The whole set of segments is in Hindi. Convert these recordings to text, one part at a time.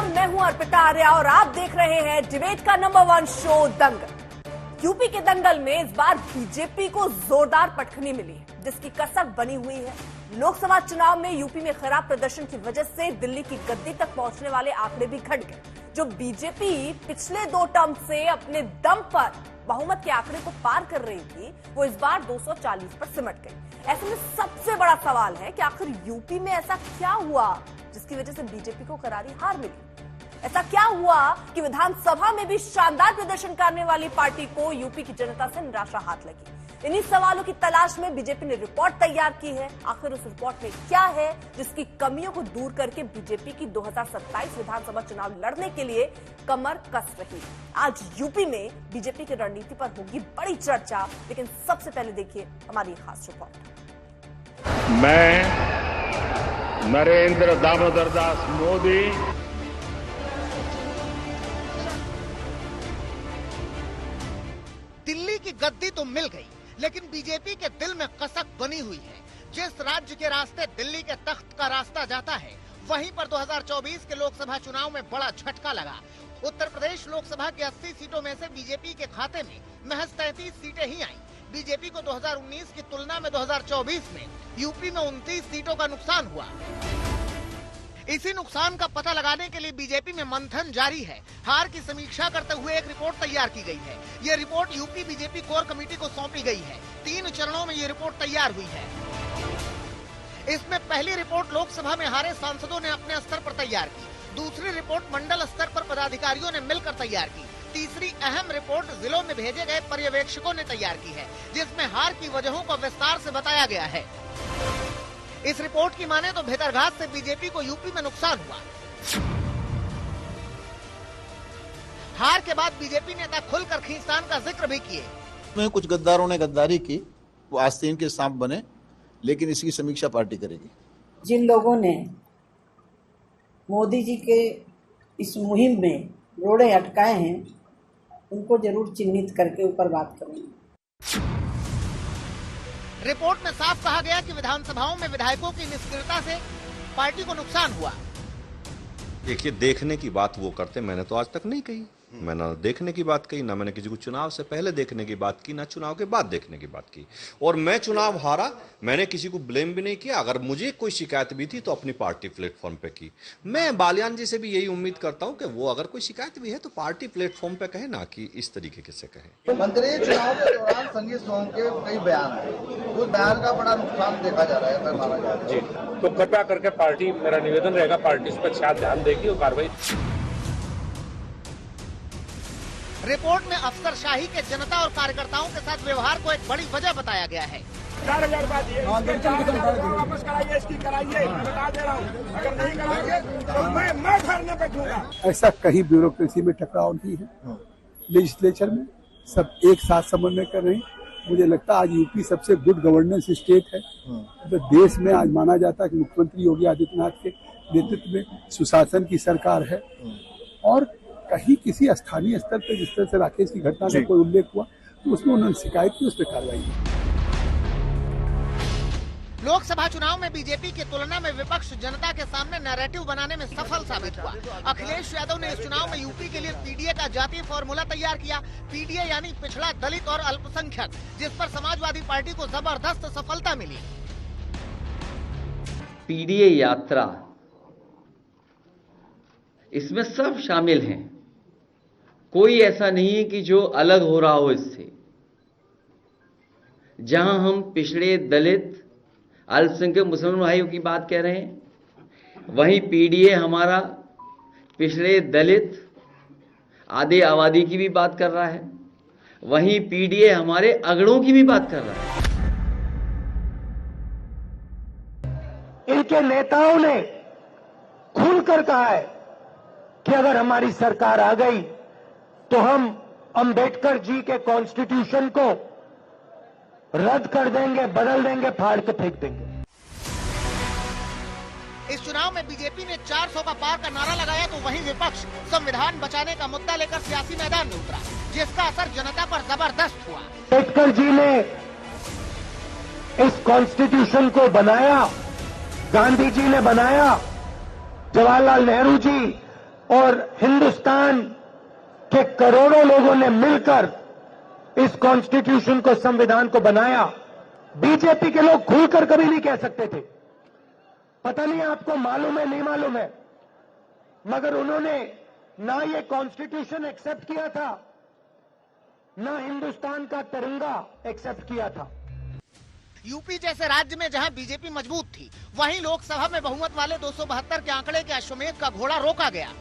नमस्कार, मैं हूं अर्पिता आर्या और आप देख रहे हैं डिबेट का नंबर 1 शो दंगल। यूपी के दंगल में इस बार बीजेपी को जोरदार पटखनी मिली है, जिसकी कसक बनी हुई है। लोकसभा चुनाव में यूपी में खराब प्रदर्शन की वजह से दिल्ली की गद्दी तक पहुंचने वाले आंकड़े भी घट गए। जो बीजेपी पिछले 2 टर्म से अपने दम पर बहुमत के आंकड़े को पार कर रही थी, वो इस बार 240 पर सिमट गई। ऐसे में सबसे बड़ा सवाल है कि आखिर यूपी में ऐसा क्या हुआ जिसकी वजह से बीजेपी को करारी हार मिली। ऐसा क्या हुआ कि विधानसभा में भी शानदार प्रदर्शन करने वाली पार्टी को यूपी की जनता से निराशा हाथ लगी। इन्हीं सवालों की तलाश में बीजेपी ने रिपोर्ट तैयार की है। आखिर उस रिपोर्ट में क्या है जिसकी कमियों को दूर करके बीजेपी की 2027 विधानसभा चुनाव लड़ने के लिए कमर कस रही। आज यूपी में बीजेपी की रणनीति पर होगी बड़ी चर्चा, लेकिन सबसे पहले देखिए हमारी खास रिपोर्ट। मैं नरेंद्र दामोदर दास मोदी दिल्ली की गद्दी तो मिल गई, लेकिन बीजेपी के दिल में कसक बनी हुई है। जिस राज्य के रास्ते दिल्ली के तख्त का रास्ता जाता है, वहीं पर 2024 के लोकसभा चुनाव में बड़ा झटका लगा। उत्तर प्रदेश लोकसभा की 80 सीटों में से बीजेपी के खाते में महज 33 सीटें ही आईं। बीजेपी को 2019 की तुलना में 2024 में यूपी में 29 सीटों का नुकसान हुआ। इसी नुकसान का पता लगाने के लिए बीजेपी में मंथन जारी है। हार की समीक्षा करते हुए एक रिपोर्ट तैयार की गई है। ये report UP BJP core committee को सौंपी गई है। 3 चरणों में ये रिपोर्ट तैयार हुई है। इसमें पहली रिपोर्ट लोकसभा में हारे सांसदों ने अपने स्तर पर तैयार की। दूसरी रिपोर्ट मंडल स्तर पर पदाधिकारियों ने मिलकर तैयार की। तीसरी अहम रिपोर्ट जिलों में भेजे गए पर्यवेक्षकों ने तैयार की है, जिसमें हार की वजहों को विस्तार से बताया गया है। इस रिपोर्ट की माने तो भीतरघात से बीजेपी को यूपी में नुकसान हुआ। हार के बाद बीजेपी नेता खुलकर खींचतान का जिक्र भी किए। कुछ गद्दारों ने गद्दारी की, वो आस्तीन के सांप बने, लेकिन इसकी समीक्षा पार्टी करेगी। जिन लोगों ने मोदी जी के इस मुहिम में रोड़े अटकाए हैं, उनको जरूर चिन्हित करके ऊपर बात करेंगे। रिपोर्ट में साफ कहा गया कि विधानसभाओं में विधायकों की निष्क्रियता से पार्टी को नुकसान हुआ। देखिए, देखने की बात वो करते, मैंने तो आज तक नहीं कही। मैंने देखने की बात कही, ना मैंने किसी को चुनाव से पहले देखने की बात की, ना चुनाव के बाद देखने की बात की। और मैं चुनाव हारा, मैंने किसी को ब्लेम भी नहीं किया। अगर मुझे कोई शिकायत भी थी तो अपनी पार्टी प्लेटफॉर्म पे की। मैं बालियान जी से भी यही उम्मीद करता हूं कि वो अगर कोई शिकायत भी है तो पार्टी प्लेटफॉर्म पे कहे, ना कि इस तरीके से कहे। मंत्री चुनाव के दौरान संजय सोम के कई बयान आए, उस बयान का बड़ा नुकसान देखा जा रहा है, माना जा रहा है। तो कृपया करके पार्टी, मेरा निवेदन रहेगा, पार्टी इस पर अच्छा ध्यान देगी और कार्रवाई। रिपोर्ट में अफसरशाही के जनता और कार्यकर्ताओं के साथ व्यवहार को एक बड़ी वजह बताया गया है। 4,000 वापस कराइए, इसकी कराइए, मैं बता दे रहा हूँ। अगर नहीं कराएंगे तो मैं धरने पे दूंगा। ऐसा कहीं ब्यूरोक्रेसी में टकराव नहीं है। लेजिस्लेचर में सब एक साथ समन्वय कर रहे हैं। मुझे लगता है आज यूपी सबसे गुड गवर्नेंस स्टेट है। तो देश में आज माना जाता है कि मुख्यमंत्री योगी आदित्यनाथ के नेतृत्व में सुशासन की सरकार है। और कहीं किसी स्थानीय स्तर पर जिस तरह से राकेश की घटना का कोई उल्लेख हुआ, तो उसमें उन्होंने शिकायत की, उस पर कार्रवाई की। लोकसभा चुनाव में बीजेपी की तुलना में विपक्ष जनता के सामने नैरेटिव बनाने में सफल साबित हुआ। अखिलेश यादव ने इस चुनाव में यूपी के लिए पीडीए का जातीय फॉर्मूला तैयार किया। पीडीए यानी पिछड़ा, दलित और अल्पसंख्यक, जिस पर समाजवादी पार्टी को जबरदस्त सफलता मिली। पीडीए यात्रा, इसमें सब शामिल हैं। कोई ऐसा नहीं है कि जो अलग हो रहा हो इससे। जहां हम पिछड़े, दलित, अल्पसंख्यक मुसलमान भाइयों की बात कह रहे हैं, वहीं पीडीए हमारा पिछड़े, दलित, आधी आबादी की भी बात कर रहा है। वहीं पीडीए हमारे अगड़ों की भी बात कर रहा है। इनके नेताओं ने खुलकर कहा है कि अगर हमारी सरकार आ गई तो हम अंबेडकर जी के कॉन्स्टिट्यूशन को रद्द कर देंगे, बदल देंगे, फाड़ के फेंक देंगे। इस चुनाव में बीजेपी ने 400 का पार का नारा लगाया, तो वहीं विपक्ष संविधान बचाने का मुद्दा लेकर सियासी मैदान में उतरा, जिसका असर जनता पर जबरदस्त हुआ। अंबेडकर जी ने इस कॉन्स्टिट्यूशन को बनाया, गांधी जी ने बनाया, जवाहरलाल नेहरू जी और हिंदुस्तान के करोड़ों लोगों ने मिलकर इस कॉन्स्टिट्यूशन को, संविधान को बनाया। बीजेपी के लोग खुलकर कभी नहीं कह सकते थे। पता नहीं आपको मालूम है नहीं मालूम है, मगर उन्होंने ना ये कॉन्स्टिट्यूशन एक्सेप्ट किया था, ना हिंदुस्तान का तिरंगा एक्सेप्ट किया था। यूपी जैसे राज्य में जहां बीजेपी मजबूत थी, वहीं लोकसभा में बहुमत वाले 272 के आंकड़े के अश्वमेध का घोड़ा रोका गया।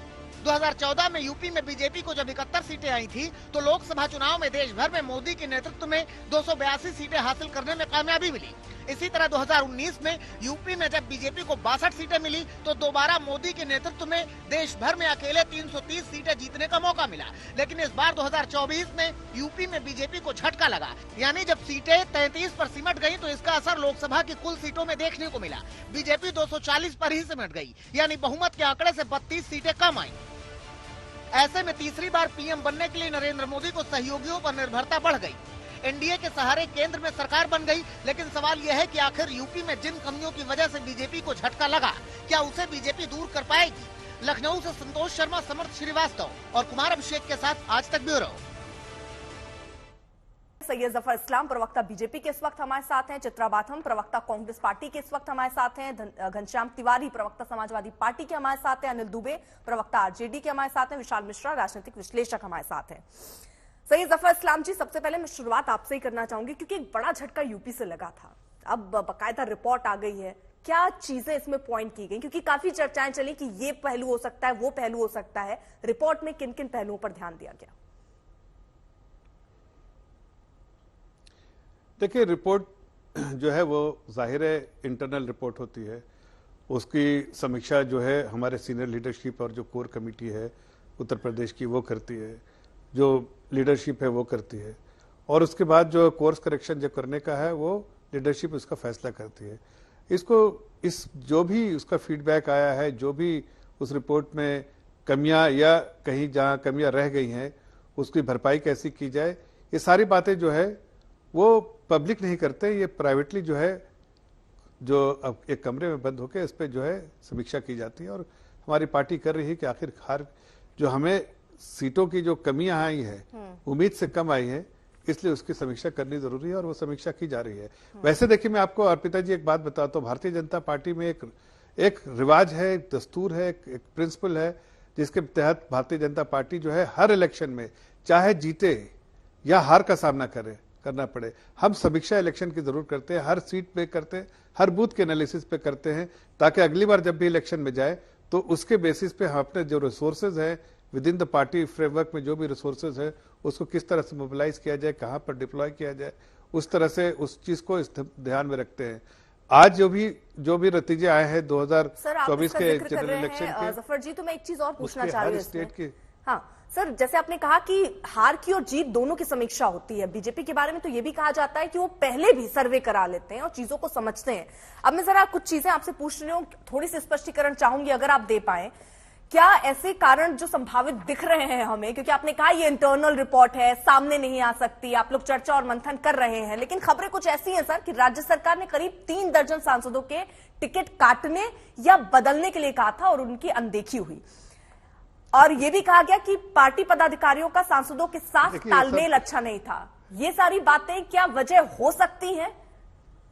2014 में यूपी में बीजेपी को जब 71 सीटें आई थी, तो लोकसभा चुनाव में देश भर में मोदी के नेतृत्व में 282 सीटें हासिल करने में कामयाबी मिली। इसी तरह 2019 में यूपी में जब बीजेपी को 62 सीटें मिली, तो दोबारा मोदी के नेतृत्व में देश भर में अकेले 330 सीटें जीतने का मौका मिला। लेकिन इस बार 2024 में यूपी में बीजेपी को झटका लगा, यानी जब सीटें 33 पर सिमट गई, तो इसका असर लोकसभा की कुल सीटों में देखने को मिला। बीजेपी 240 पर ही सिमट गई, यानी बहुमत के आंकड़े से 32 सीटें कम आई। ऐसे में तीसरी बार पीएम बनने के लिए नरेंद्र मोदी को सहयोगियों पर निर्भरता बढ़ गई। एनडीए के सहारे केंद्र में सरकार बन गई, लेकिन सवाल यह है कि आखिर यूपी में जिन कमियों की वजह से बीजेपी को झटका लगा, क्या उसे बीजेपी दूर कर पाएगी? लखनऊ से संतोष शर्मा, समर्थ श्रीवास्तव और कुमार अभिषेक के साथ आज तक ब्यूरो। सैयद जफर इस्लाम प्रवक्ता बीजेपी के इस वक्त हमारे साथ हैं, चित्रा बाथम प्रवक्ता कांग्रेस पार्टी के इस वक्त हमारे साथ हैं, घनश्याम तिवारी प्रवक्ता समाजवादी पार्टी के हमारे साथ हैं, अनिल दुबे प्रवक्ता आरजेडी के हमारे साथ हैं, विशाल मिश्रा राजनीतिक विश्लेषक हमारे साथ हैं। सैयद जफर इस्लाम जी, सबसे पहले मैं शुरुआत आपसे ही करना चाहूंगी, क्योंकि एक बड़ा झटका यूपी से लगा था, अब बकायदा रिपोर्ट आ गई है, क्या चीजें इसमें पॉइंट की गई? क्योंकि काफी चर्चाएं चली कि ये पहलू हो सकता है, वो पहलू हो सकता है, रिपोर्ट में किन किन पहलुओं पर ध्यान दिया गया? देखिए, रिपोर्ट जो है वो जाहिर है इंटरनल रिपोर्ट होती है, उसकी समीक्षा जो है हमारे सीनियर लीडरशिप और जो कोर कमेटी है उत्तर प्रदेश की वो करती है, जो लीडरशिप है वो करती है, और उसके बाद जो कोर्स करेक्शन जो करने का है वो लीडरशिप उसका फैसला करती है। इस जो भी उसका फीडबैक आया है, जो भी उस रिपोर्ट में कमियां या कहीं जहां कमियां रह गई हैं उसकी भरपाई कैसी की जाए, ये सारी बातें जो है वो पब्लिक नहीं करते, ये प्राइवेटली जो है, जो अब एक कमरे में बंद होकर इस पर जो है समीक्षा की जाती है। और हमारी पार्टी कर रही है कि आखिरकार जो हमें सीटों की जो कमियां आई है, उम्मीद से कम आई है, इसलिए उसकी समीक्षा करनी जरूरी है और वो समीक्षा की जा रही है। वैसे देखिए, मैं आपको अर्पिता जी एक बात बताता हूँ, भारतीय जनता पार्टी में एक रिवाज है, एक दस्तूर है, एक प्रिंसिपल है, जिसके तहत भारतीय जनता पार्टी जो है हर इलेक्शन में चाहे जीते या हार का सामना करना पड़े, हम समीक्षा इलेक्शन की जरूर करते हैं, हर सीट पे करते हैं, हर बूथ के एनालिसिस पे करते हैं, ताकि अगली बार जब भी इलेक्शन में जाए तो उसके बेसिस पे हम अपने जो रिसोर्सेज हैं with in the party framework में जो भी रिसोर्सेज है उसको किस तरह से मोबिलाइज किया जाए, कहां पर डिप्लॉय किया जाए, उस तरह से उस चीज को ध्यान में रखते हैं। आज जो भी नतीजे आए हैं 2024 के जनरल इलेक्शन के, जफर जी, तो मैं एक चीज और पूछना चाह रही हूँ स्टेट के। हाँ सर, जैसे आपने कहा कि हार की और जीत दोनों की समीक्षा होती है, बीजेपी के बारे में तो ये भी कहा जाता है कि वो पहले भी सर्वे करा लेते हैं और चीजों को समझते हैं। अब मैं जरा कुछ चीजें आपसे पूछ रही हूँ, थोड़ी सी स्पष्टीकरण चाहूंगी अगर आप दे पाए। क्या ऐसे कारण जो संभावित दिख रहे हैं हमें, क्योंकि आपने कहा ये इंटरनल रिपोर्ट है, सामने नहीं आ सकती, आप लोग चर्चा और मंथन कर रहे हैं, लेकिन खबरें कुछ ऐसी हैं सर कि राज्य सरकार ने करीब 3 दर्जन सांसदों के टिकट काटने या बदलने के लिए कहा था और उनकी अनदेखी हुई, और यह भी कहा गया कि पार्टी पदाधिकारियों का सांसदों के साथ तालमेल अच्छा नहीं था। ये सारी बातें क्या वजह हो सकती हैं?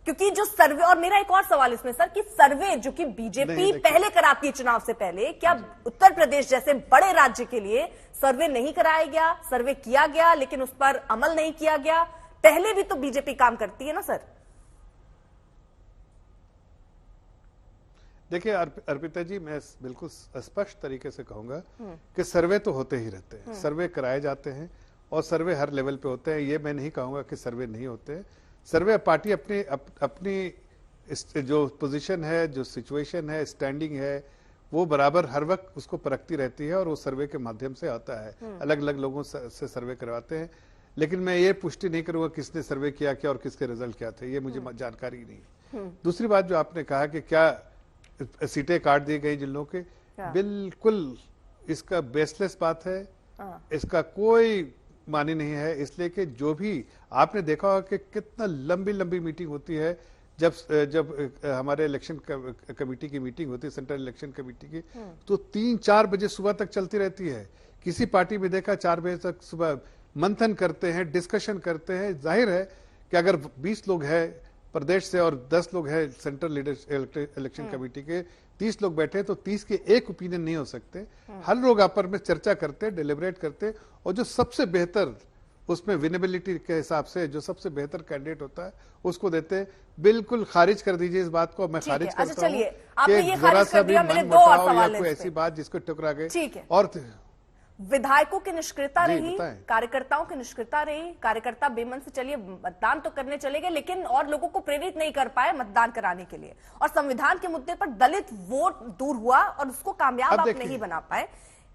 क्योंकि जो सर्वे, और मेरा एक और सवाल इसमें सर कि सर्वे जो कि बीजेपी पहले कराती है चुनाव से पहले, क्या उत्तर प्रदेश जैसे बड़े राज्य के लिए सर्वे नहीं कराया गया? सर्वे किया गया लेकिन उस पर अमल नहीं किया गया। पहले भी तो बीजेपी काम करती है ना सर। देखिए अर्पिता जी, मैं बिल्कुल स्पष्ट तरीके से कहूंगा कि सर्वे तो होते ही रहते हैं, सर्वे कराए जाते हैं और सर्वे हर लेवल पे होते हैं। ये मैं नहीं कहूंगा कि सर्वे नहीं होते हैं। सर्वे पार्टी अपनी जो पोजीशन है, जो सिचुएशन है, स्टैंडिंग है, वो बराबर हर वक्त उसको परखती रहती है और वो सर्वे के माध्यम से आता है। अलग अलग लोगों से सर्वे करवाते हैं, लेकिन मैं ये पुष्टि नहीं करूंगा किसने सर्वे किया क्या और किसके रिजल्ट क्या थे, ये मुझे जानकारी नहीं। दूसरी बात जो आपने कहा कि क्या सीटें काट दी गई जिन लोगों के, बिल्कुल इसका बेसलेस बात है, इसका कोई मानी नहीं है। इसलिए कि जो भी आपने देखा होगा कि कितना लंबी लंबी मीटिंग होती है, जब जब हमारे इलेक्शन कमेटी की मीटिंग होती है, सेंट्रल इलेक्शन कमेटी की, तो 3-4 बजे सुबह तक चलती रहती है। किसी पार्टी में देखा 4 बजे तक सुबह मंथन करते हैं, डिस्कशन करते हैं। जाहिर है कि अगर 20 लोग हैं प्रदेश से और 10 लोग हैं सेंट्रल इलेक्शन कमेटी के, 30 लोग बैठे तो 30 के एक ओपिनियन नहीं हो सकते। हर लोग आपस में चर्चा करते, डिलिब्रेट करते, और जो सबसे बेहतर उसमें विनेबिलिटी के हिसाब से जो सबसे बेहतर कैंडिडेट होता है उसको देते। बिल्कुल खारिज कर दीजिए इस बात को। मैं खारिज करता हूं कि जरा सा भी मन मुटाव या कोई ऐसी बात जिसको टकरा गए। और विधायकों की निष्क्रियता रही, कार्यकर्ताओं की निष्क्रियता रही, कार्यकर्ता बेमन से चलिए मतदान तो करने चले गए लेकिन और लोगों को प्रेरित नहीं कर पाए मतदान कराने के लिए, और संविधान के मुद्दे पर दलित वोट दूर हुआ और उसको कामयाब आप नहीं बना पाए।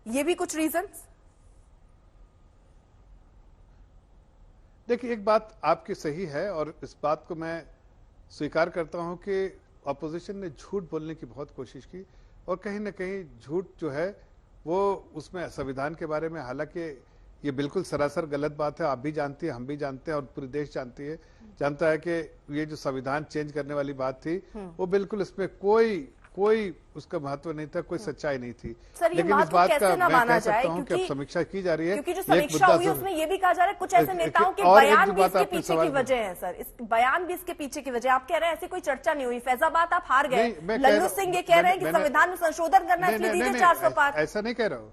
ये भी कुछ रीजंस। देखिए, एक बात आपकी सही है और इस बात को मैं स्वीकार करता हूं कि अपोजिशन ने झूठ बोलने की बहुत कोशिश की, और कहीं ना कहीं झूठ जो है वो उसमें संविधान के बारे में, हालांकि ये बिल्कुल सरासर गलत बात है, आप भी जानती हैं, हम भी जानते हैं और पूरे देश जानता है कि ये जो संविधान चेंज करने वाली बात थी वो बिल्कुल इसमें कोई उसका महत्व नहीं था, कोई सच्चाई नहीं थी। लेकिन इस बात का मैं कह सकता हूं कि अब समीक्षा की जा रही है, क्योंकि जो समीक्षा हुई उसमें ये भी कहा जा रहा है कुछ ऐसे नेताओं के बयान भी इसके पीछे की वजह है। सर, इस बयान भी इसके पीछे की वजह, आप कह रहे हैं ऐसी कोई चर्चा नहीं हुई, फैजाबाद आप हार गए, लल्लू सिंह ये कह रहे हैं कि संविधान में संशोधन करना है, इसलिए दीजिए 400 पार। ऐसा नहीं कह रहा हूं,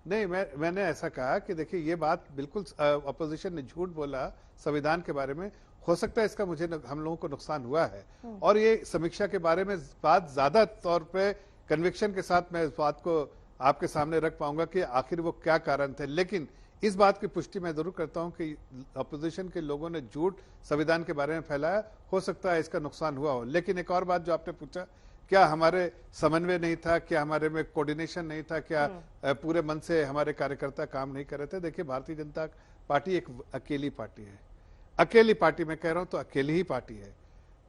नहीं, मैंने ऐसा कहा कि देखिए ये बात बिल्कुल अपोजिशन ने झूठ बोला संविधान के बारे में। हो सकता है इसका हम लोगों को नुकसान हुआ है, और ये समीक्षा के बारे में बात ज्यादा तौर पे कन्विक्शन के साथ मैं इस बात को आपके सामने रख पाऊंगा कि आखिर वो क्या कारण थे। लेकिन इस बात की पुष्टि मैं जरूर करता हूं कि अपोजिशन के लोगों ने झूठ संविधान के बारे में फैलाया, हो सकता है इसका नुकसान हुआ हो। लेकिन एक और बात जो आपने पूछा, क्या हमारे समन्वय नहीं था, क्या हमारे में कोऑर्डिनेशन नहीं था, क्या पूरे मन से हमारे कार्यकर्ता काम नहीं कर रहे थे? देखिए, भारतीय जनता पार्टी एक अकेली पार्टी है, अकेली पार्टी, मैं कह रहा हूं तो अकेली ही पार्टी है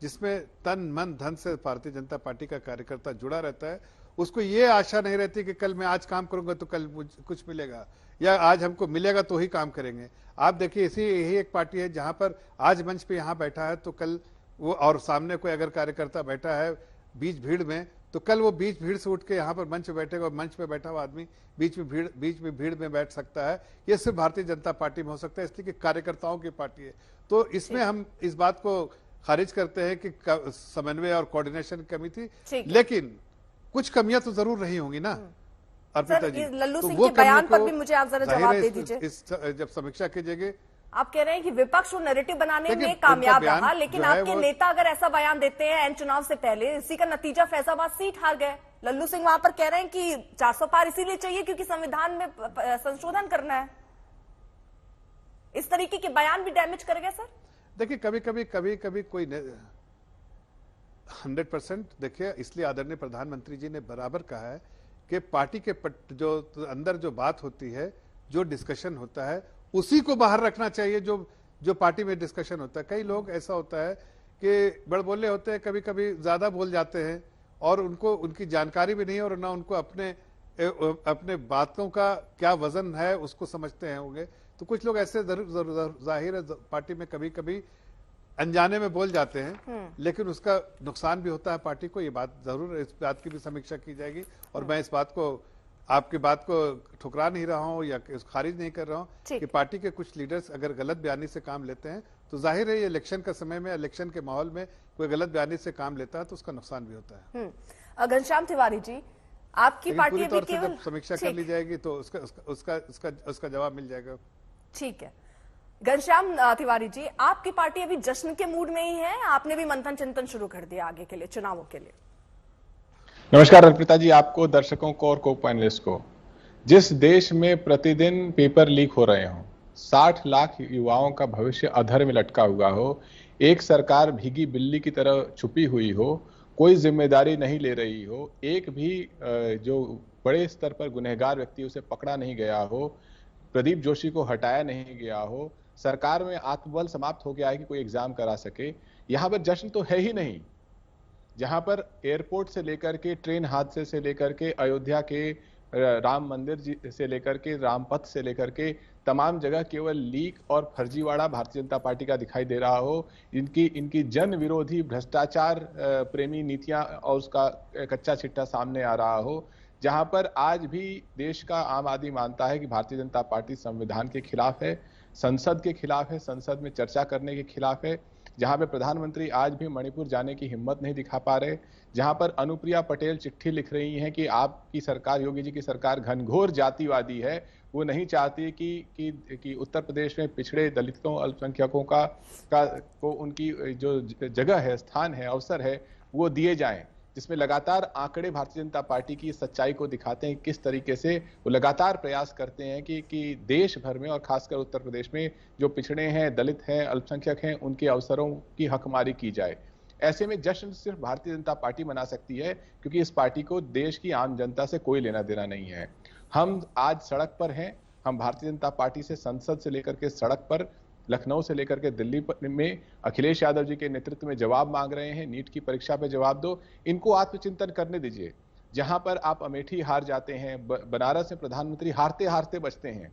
जिसमें तन मन धन से भारतीय जनता पार्टी का कार्यकर्ता जुड़ा रहता है। उसको ये आशा नहीं रहती कि कल मैं आज काम करूंगा तो कल कुछ मिलेगा, या आज हमको मिलेगा तो ही काम करेंगे। आप देखिए, यही एक पार्टी है जहां पर आज मंच पे यहाँ बैठा है तो कल वो, और सामने कोई अगर कार्यकर्ता बैठा है बीच भीड़ में, तो कल वो बीच भीड़ से उठ के यहाँ पर मंच पे बैठेगा, और मंच पे बैठा हुआ आदमी बीच में भीड़ में बैठ सकता है। ये सिर्फ भारतीय जनता पार्टी में हो सकता है, इसलिए कि कार्यकर्ताओं की पार्टी है। तो इसमें हम इस बात को खारिज करते हैं कि समन्वय और कोऑर्डिनेशन की कमी थी, लेकिन कुछ कमियां तो जरूर रही होंगी ना अर्पिता जी। लल्लू सिंह के बयान पर भी मुझे आप जरा जवाब दे दीजिए। जब समीक्षा की जाएगी, आप कह रहे हैं कि विपक्ष वो नैरेटिव बनाने में कामयाब रहा, लेकिन आपके नेता अगर ऐसा बयान देते हैं एन चुनाव से पहले, इसी का नतीजा फैजाबाद सीट हार गए। लल्लू सिंह वहां पर कह रहे हैं कि 400 पार इसीलिए चाहिए क्योंकि संविधान में संशोधन करना है। इस तरीके के बयान भी डैमेज करेगा सर? देखिए, कभी कोई 100% देखिए, इसलिए आदरणीय प्रधानमंत्री जी ने बराबर कहा है कि पार्टी के जो अंदर जो बात होती है, जो डिस्कशन होता है, उसी को बाहर रखना चाहिए जो पार्टी में डिस्कशन होता है। कई लोग ऐसा होता है कि बड़बोले होते हैं, कभी कभी ज्यादा बोल जाते हैं और उनकी जानकारी भी नहीं है और ना उनको अपने बातों का क्या वजन है उसको समझते हैं होंगे। तो कुछ लोग ऐसे जाहिर है पार्टी में कभी कभी अनजाने में बोल जाते हैं, लेकिन उसका नुकसान भी होता है पार्टी को। ये बात जरूर, इस बात की भी समीक्षा की जाएगी, और मैं इस बात को, आपकी बात को ठुकरा नहीं रहा हूं या खारिज नहीं कर रहा हूं कि पार्टी के कुछ लीडर्स अगर गलत बयानी से काम लेते हैं तो जाहिर है ये इलेक्शन का समय में, इलेक्शन के माहौल में कोई गलत बयानी से काम लेता है तो उसका नुकसान भी होता है। घनश्याम तिवारी जी, आपकी पार्टी पूरी तौर से जब समीक्षा कर ली जाएगी तो उसका जवाब मिल जाएगा। ठीक है घनश्याम तिवारी जी, आपकी पार्टी अभी जश्न के मूड में ही है, आपने भी मंथन चिंतन शुरू कर दिया आगे के लिए, चुनावों के लिए? नमस्कार अर्पिता जी, आपको, दर्शकों को और को पैनलिस्ट को। जिस देश में प्रतिदिन पेपर लीक हो रहे हों, 60 लाख युवाओं का भविष्य अधर में लटका हुआ हो, एक सरकार भीगी बिल्ली की तरह छुपी हुई हो, कोई जिम्मेदारी नहीं ले रही हो, एक भी जो बड़े स्तर पर गुनहगार व्यक्ति उसे पकड़ा नहीं गया हो, प्रदीप जोशी को हटाया नहीं गया हो, सरकार में आत्मबल समाप्त हो गया है कि कोई एग्जाम करा सके, यहाँ पर जश्न तो है ही नहीं। जहां पर एयरपोर्ट से लेकर के ट्रेन हादसे से लेकर के अयोध्या के राम मंदिर से लेकर के रामपथ से लेकर के तमाम जगह केवल लीक और फर्जीवाड़ा भारतीय जनता पार्टी का दिखाई दे रहा हो, इनकी जन विरोधी भ्रष्टाचार प्रेमी नीतियां और उसका कच्चा चिट्ठा सामने आ रहा हो, जहां पर आज भी देश का आम आदमी मानता है कि भारतीय जनता पार्टी संविधान के खिलाफ है, संसद के खिलाफ है, संसद में चर्चा करने के खिलाफ है, जहां पे प्रधानमंत्री आज भी मणिपुर जाने की हिम्मत नहीं दिखा पा रहे, जहां पर अनुप्रिया पटेल चिट्ठी लिख रही हैं कि आपकी सरकार, योगी जी की सरकार घनघोर जातिवादी है, वो नहीं चाहती कि उत्तर प्रदेश में पिछड़े दलितों अल्पसंख्यकों को उनकी जो जगह है, स्थान है, अवसर है, वो दिए जाएं, जिसमें लगातार आंकड़े भारतीय जनता पार्टी की सच्चाई को दिखाते हैं, किस तरीके से वो लगातार प्रयास करते हैं कि देश भर में और खासकर उत्तर प्रदेश में जो पिछड़े हैं, दलित हैं, अल्पसंख्यक हैं, उनके अवसरों की हकमारी की जाए। ऐसे में जश्न सिर्फ भारतीय जनता पार्टी मना सकती है, क्योंकि इस पार्टी को देश की आम जनता से कोई लेना देना नहीं है। हम आज सड़क पर हैं, हम भारतीय जनता पार्टी से संसद से लेकर के सड़क पर, लखनऊ से लेकर के दिल्ली में अखिलेश यादव जी के नेतृत्व में जवाब मांग रहे हैं। नीट की परीक्षा पे जवाब दो, इनको आत्मचिंतन करने दीजिए। जहां पर आप अमेठी हार जाते हैं, बनारस में प्रधानमंत्री हारते हारते बचते हैं,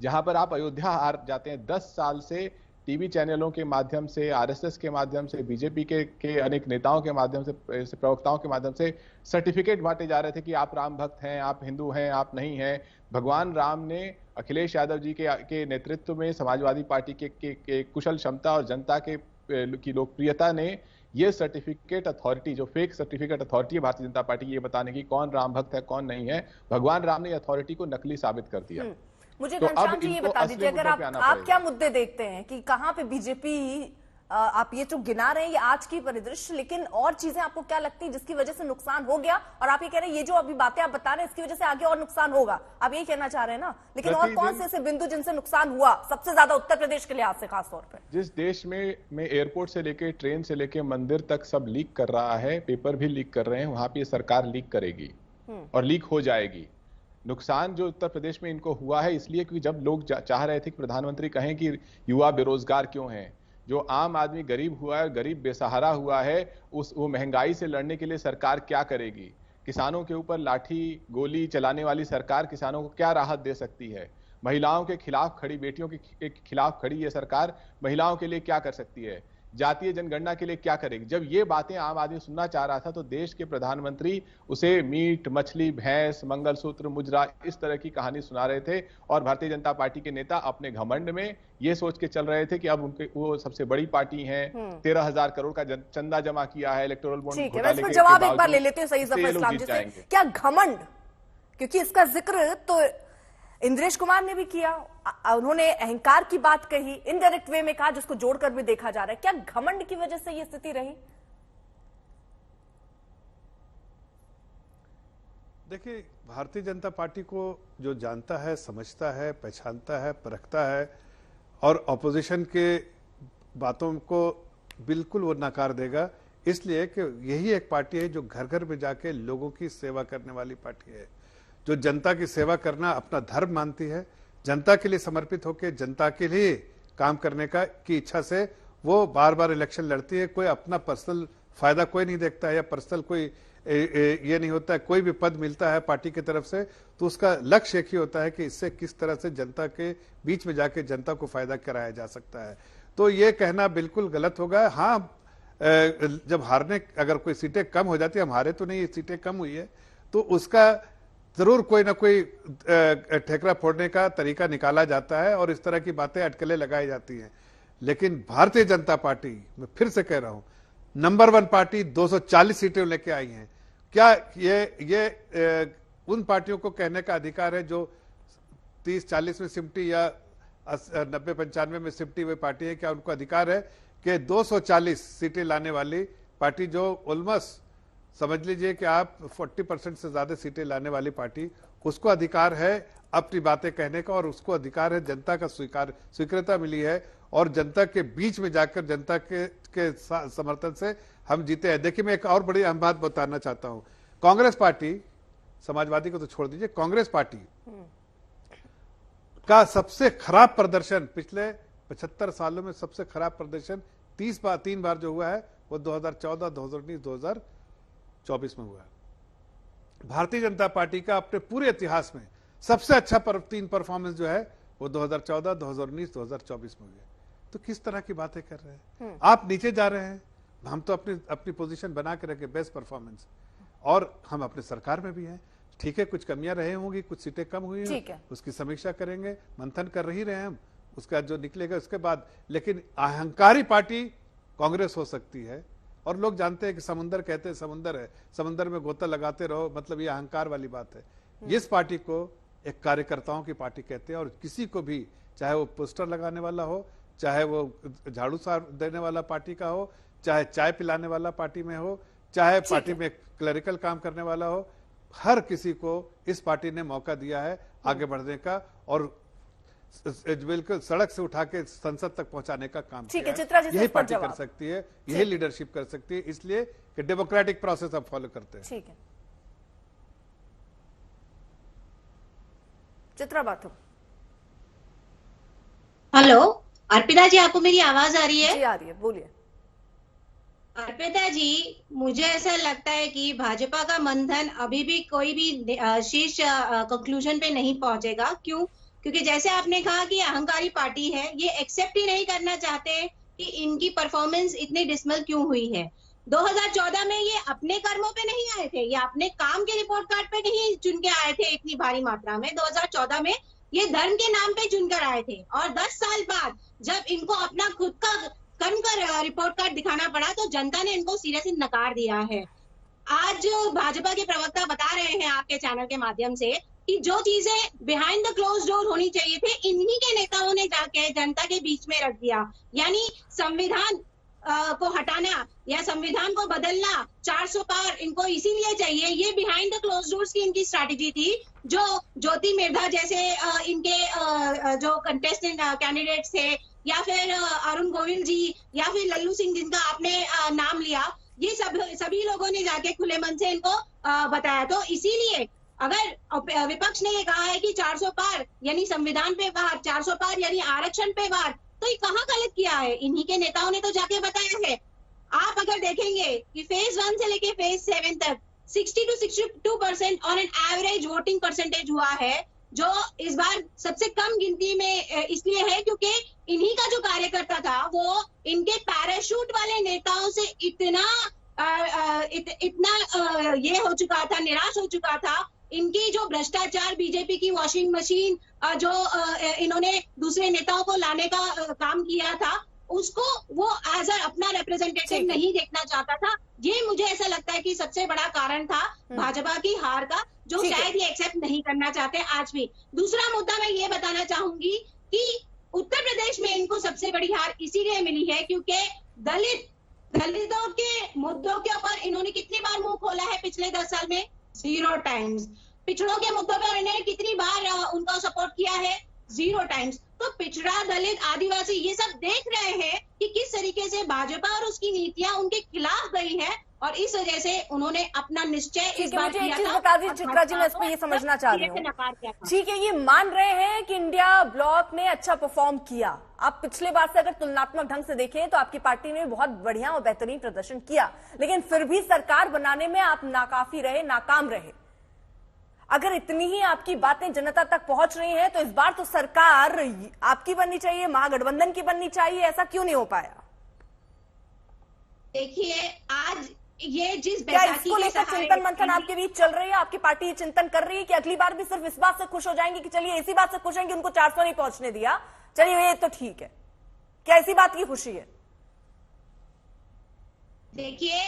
जहां पर आप अयोध्या हार जाते हैं, 10 साल से टीवी चैनलों के माध्यम से, आरएसएस के माध्यम से, बीजेपी के अनेक नेताओं के माध्यम से, प्रवक्ताओं के माध्यम से सर्टिफिकेट बांटे जा रहे थे कि आप राम भक्त हैं, आप हिंदू हैं, आप नहीं हैं। भगवान राम ने अखिलेश यादव जी के नेतृत्व में समाजवादी पार्टी के कुशल क्षमता और जनता की लोकप्रियता ने ये सर्टिफिकेट अथॉरिटी, जो फेक सर्टिफिकेट अथॉरिटी है भारतीय जनता पार्टी, ये बताने की कौन राम भक्त है कौन नहीं है, भगवान राम ने अथॉरिटी को नकली साबित कर दिया। मुझे तो घनश्याम जी ये बता दीजिए, अगर आप क्या मुद्दे देखते हैं कि कहां पे बीजेपी, आप ये जो गिना रहे हैं ये आज की परिदृश्य, लेकिन और चीजें आपको क्या लगती है जिसकी वजह से नुकसान हो गया, और आप ये कह रहे हैं ये जो अभी बातें आप बता रहे हैं इसकी वजह से आगे और नुकसान होगा, आप यही कहना चाह रहे हैं ना? लेकिन और कौन से ऐसे बिंदु जिनसे नुकसान हुआ सबसे ज्यादा उत्तर प्रदेश के लिहाज से खासतौर पर? जिस देश में एयरपोर्ट से लेके ट्रेन से लेके मंदिर तक सब लीक कर रहा है, पेपर भी लीक कर रहे हैं, वहां पे सरकार लीक करेगी और लीक हो जाएगी। नुकसान जो उत्तर प्रदेश में इनको हुआ है इसलिए क्योंकि जब लोग चाह रहे थे कि प्रधानमंत्री कहें कि युवा बेरोजगार क्यों हैं, जो आम आदमी गरीब हुआ है, गरीब बेसहारा हुआ है, वो महंगाई से लड़ने के लिए सरकार क्या करेगी, किसानों के ऊपर लाठी गोली चलाने वाली सरकार किसानों को क्या राहत दे सकती है, महिलाओं के खिलाफ खड़ी, बेटियों के खिलाफ खड़ी ये सरकार महिलाओं के लिए क्या कर सकती है, जातीय जनगणना के लिए क्या करेगी। जब ये बातें आम आदमी सुनना चाह रहा था तो देश के प्रधानमंत्री उसे मीट, मछली, भैंस, मंगलसूत्र, मुजरा, इस तरह की कहानी सुना रहे थे, और भारतीय जनता पार्टी के नेता अपने घमंड में ये सोच के चल रहे थे कि अब उनके वो सबसे बड़ी पार्टी है, 13,000 करोड़ का चंदा जमा किया है इलेक्टोरल बॉन्ड घोटाले के जवाब एक बार ले लेते हैं सही जफर इस्लाम जी से। क्या घमंड, क्योंकि इसका जिक्र तो इंद्रेश कुमार ने भी किया, उन्होंने अहंकार की बात कही, इनडायरेक्ट वे में कहा, जिसको जोड़कर भी देखा जा रहा है, क्या घमंड की वजह से ये स्थिति रही? देखिए, भारतीय जनता पार्टी को जो जानता है, समझता है, पहचानता है, परखता है, और ऑपोजिशन के बातों को बिल्कुल वो नकार देगा, इसलिए कि यही एक पार्टी है जो घर घर में जाके लोगों की सेवा करने वाली पार्टी है, जो जनता की सेवा करना अपना धर्म मानती है, जनता के लिए समर्पित होकर जनता के लिए काम करने की इच्छा से वो बार बार इलेक्शन लड़ती है। कोई अपना पर्सनल फायदा कोई नहीं देखता है, या पर्सनल कोई ये नहीं होता है, कोई भी पद मिलता है पार्टी की तरफ से तो उसका लक्ष्य एक ही होता है कि इससे किस तरह से जनता के बीच में जाके जनता को फायदा कराया जा सकता है। तो ये कहना बिल्कुल गलत होगा। हाँ, जब हारने, अगर कोई सीटें कम हो जाती है, हम हारे तो नहीं, सीटें कम हुई है, तो उसका जरूर कोई ना कोई ठेकरा फोड़ने का तरीका निकाला जाता है और इस तरह की बातें अटकलें लगाई जाती हैं। लेकिन भारतीय जनता पार्टी, मैं फिर से कह रहा हूं, नंबर 1 पार्टी 240 सीटें लेके आई हैं। क्या ये उन पार्टियों को कहने का अधिकार है जो 30-40 में सिमटी या 90-95 में सिमटी हुई पार्टी है? क्या उनको अधिकार है कि 240 सीटें लाने वाली पार्टी, जो ऑलमोस्ट समझ लीजिए कि आप 40% से ज्यादा सीटें लाने वाली पार्टी, उसको अधिकार है अपनी बातें कहने का, और उसको अधिकार है, जनता का स्वीकृति मिली है और जनता के बीच में जाकर जनता के समर्थन से हम जीते हैं। देखिए, मैं एक और बड़ी अहम बात बताना चाहता हूं। कांग्रेस पार्टी, समाजवादी को तो छोड़ दीजिए, कांग्रेस पार्टी का सबसे खराब प्रदर्शन पिछले 75 सालों में, सबसे खराब प्रदर्शन 3 बार जो हुआ है वो 2014, 2019, 2024 में हुआ है। भारतीय जनता पार्टी का अपने पूरे इतिहास में सबसे अच्छा 3 परफॉर्मेंस जो है वो 2014, 2019, 2024 में हुई है। तो किस तरह की बातें कर रहे हैं आप? नीचे जा रहे हैं, हम तो अपनी पोजीशन बना के रखे बेस्ट परफॉर्मेंस, और हम अपने सरकार में भी हैं। ठीक है, कुछ कमियां रहे होंगी, कुछ सीटें कम हुई हैं, उसकी समीक्षा करेंगे, मंथन कर ही रहे हैं हम, उसका जो निकलेगा उसके बाद। लेकिन अहंकारी पार्टी कांग्रेस हो सकती है, और लोग जानते हैं कि समुंदर कहते हैं समुंदर है, समुंदर में गोता लगाते रहो, मतलब ये अहंकार वाली बात है। इस पार्टी को एक कार्यकर्ताओं की पार्टी कहते हैं, और किसी को भी, चाहे वो पोस्टर लगाने वाला हो, चाहे वो झाड़ू साफ देने वाला पार्टी का हो, चाहे चाय पिलाने वाला पार्टी में हो, चाहे पार्टी में क्लरिकल काम करने वाला हो, हर किसी को इस पार्टी ने मौका दिया है आगे बढ़ने का, और बिल्कुल सड़क से उठा के संसद तक पहुंचाने का काम किया है। यही पार्टी कर सकती है, यही लीडरशिप कर सकती है, इसलिए कि डेमोक्रेटिक प्रोसेस अब फॉलो करते हैं। ठीक है, चित्रा बाथू। हेलो अर्पिता जी, आपको मेरी आवाज आ रही है? जी आ रही है, बोलिए। अर्पिता जी, मुझे ऐसा लगता है कि भाजपा का मंथन अभी भी कोई भी शीर्ष कंक्लूजन पे नहीं पहुंचेगा। क्यों? क्योंकि जैसे आपने कहा कि अहंकारी पार्टी है, ये एक्सेप्ट ही नहीं करना चाहते कि इनकी परफॉर्मेंस इतनी डिसमल क्यों हुई है। 2014 में ये अपने कर्मों पे नहीं आए थे, ये अपने काम के रिपोर्ट कार्ड पे नहीं चुन के आए थे इतनी भारी मात्रा में। 2014 में ये धर्म के नाम पे चुनकर आए थे, और 10 साल बाद जब इनको अपना खुद का कर्म का रिपोर्ट कार्ड दिखाना पड़ा तो जनता ने इनको सिरे से नकार दिया है। आज भाजपा के प्रवक्ता बता रहे हैं आपके चैनल के माध्यम से कि जो चीजें बिहाइंड द क्लोज डोर होनी चाहिए थे, इन्हीं के नेताओं ने जाके जनता के बीच में रख दिया। यानी संविधान को हटाना या संविधान को बदलना, 400 पार इनको इसीलिए चाहिए, ये बिहाइंड द क्लोज डोर्स की इनकी स्ट्रैटेजी थी। जो ज्योति मिर्धा जैसे इनके जो कंटेस्टेंट कैंडिडेट्स थे, या फिर अरुण गोविल जी, या फिर लल्लू सिंह जिनका आपने नाम लिया, ये सभी लोगों ने जाके खुले मन से इनको बताया। तो इसीलिए अगर विपक्ष ने ये कहा है कि 400 पार यानी संविधान पे वार, 400 पार यानी आरक्षण पे वार, तो ये कहाँ गलत किया है? इन्हीं के नेताओं ने तो जाके बताया है। आप अगर देखेंगे कि फेज 1 से लेके फेज 7 तक 60 to 62% on an average voting percentage हुआ है, जो इस बार सबसे कम गिनती में इसलिए है क्योंकि इन्हीं का जो कार्यकर्ता था वो इनके पैराशूट वाले नेताओं से इतना ये हो चुका था, निराश हो चुका था। इनकी जो भ्रष्टाचार, बीजेपी की वॉशिंग मशीन जो इन्होंने दूसरे नेताओं को लाने का काम किया था, उसको वो एज अपना रिप्रेजेंटेटिव नहीं देखना चाहता था। ये मुझे ऐसा लगता है कि सबसे बड़ा कारण था भाजपा की हार का, जो शायद ये एक्सेप्ट नहीं करना चाहते आज भी। दूसरा मुद्दा मैं ये बताना चाहूंगी कि उत्तर प्रदेश में इनको सबसे बड़ी हार इसीलिए मिली है क्योंकि दलितों के मुद्दों के ऊपर इन्होंने कितनी बार मुंह खोला है पिछले 10 साल में? 0 टाइम्स। पिछड़ों के मुद्दों पर इन्होंने कितनी बार उनका सपोर्ट किया है? 0 टाइम्स। तो पिछड़ा, दलित, आदिवासी ये सब देख रहे हैं कि किस तरीके से भाजपा और उसकी नीतियां उनके खिलाफ गई है, और इस वजह से उन्होंने अपना निश्चय इस बार किया था। बता दीजिए चित्रा जी, मैं इस पे ये समझना चाह रही हूँ। ठीक है, ये मान रहे हैं कि इंडिया ब्लॉक ने अच्छा परफॉर्म किया। आप पिछले बार से अगर तुलनात्मक ढंग से देखें तो आपकी पार्टी ने बहुत बढ़िया और बेहतरीन प्रदर्शन किया, लेकिन फिर भी सरकार बनाने में आप नाकाफी रहे, नाकाम रहे। अगर इतनी ही आपकी बातें जनता तक पहुंच रही हैं तो इस बार तो सरकार आपकी बननी चाहिए, महागठबंधन की बननी चाहिए, ऐसा क्यों नहीं हो पाया? देखिए, आज ये जिस क्या इसको लेकर चिंतन मंथन आपके बीच चल रही है? आपकी पार्टी चिंतन कर रही है कि अगली बार भी सिर्फ इस बात से खुश हो जाएंगे कि चलिए इसी बात से खुश हैं कि उनको 400 नहीं पहुंचने दिया, चलिए ये तो ठीक है? क्या इसी बात की खुशी है? देखिए,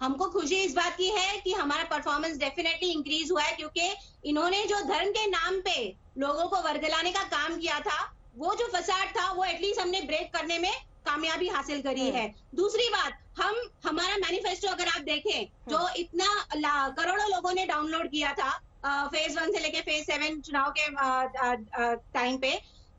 हमको खुशी इस बात की है कि हमारा परफॉर्मेंस डेफिनेटली इंक्रीज हुआ है, क्योंकि इन्होंने जो धर्म के नाम पे लोगों को वर्गलाने का काम किया था, वो जो फसाद था वो एटलीस्ट हमने ब्रेक करने में कामयाबी हासिल करी है। दूसरी बात, हमारा मैनिफेस्टो अगर आप देखें, जो इतना करोड़ों लोगों ने डाउनलोड किया था फेज 1 से लेके फेज 7 चुनाव के टाइम पे,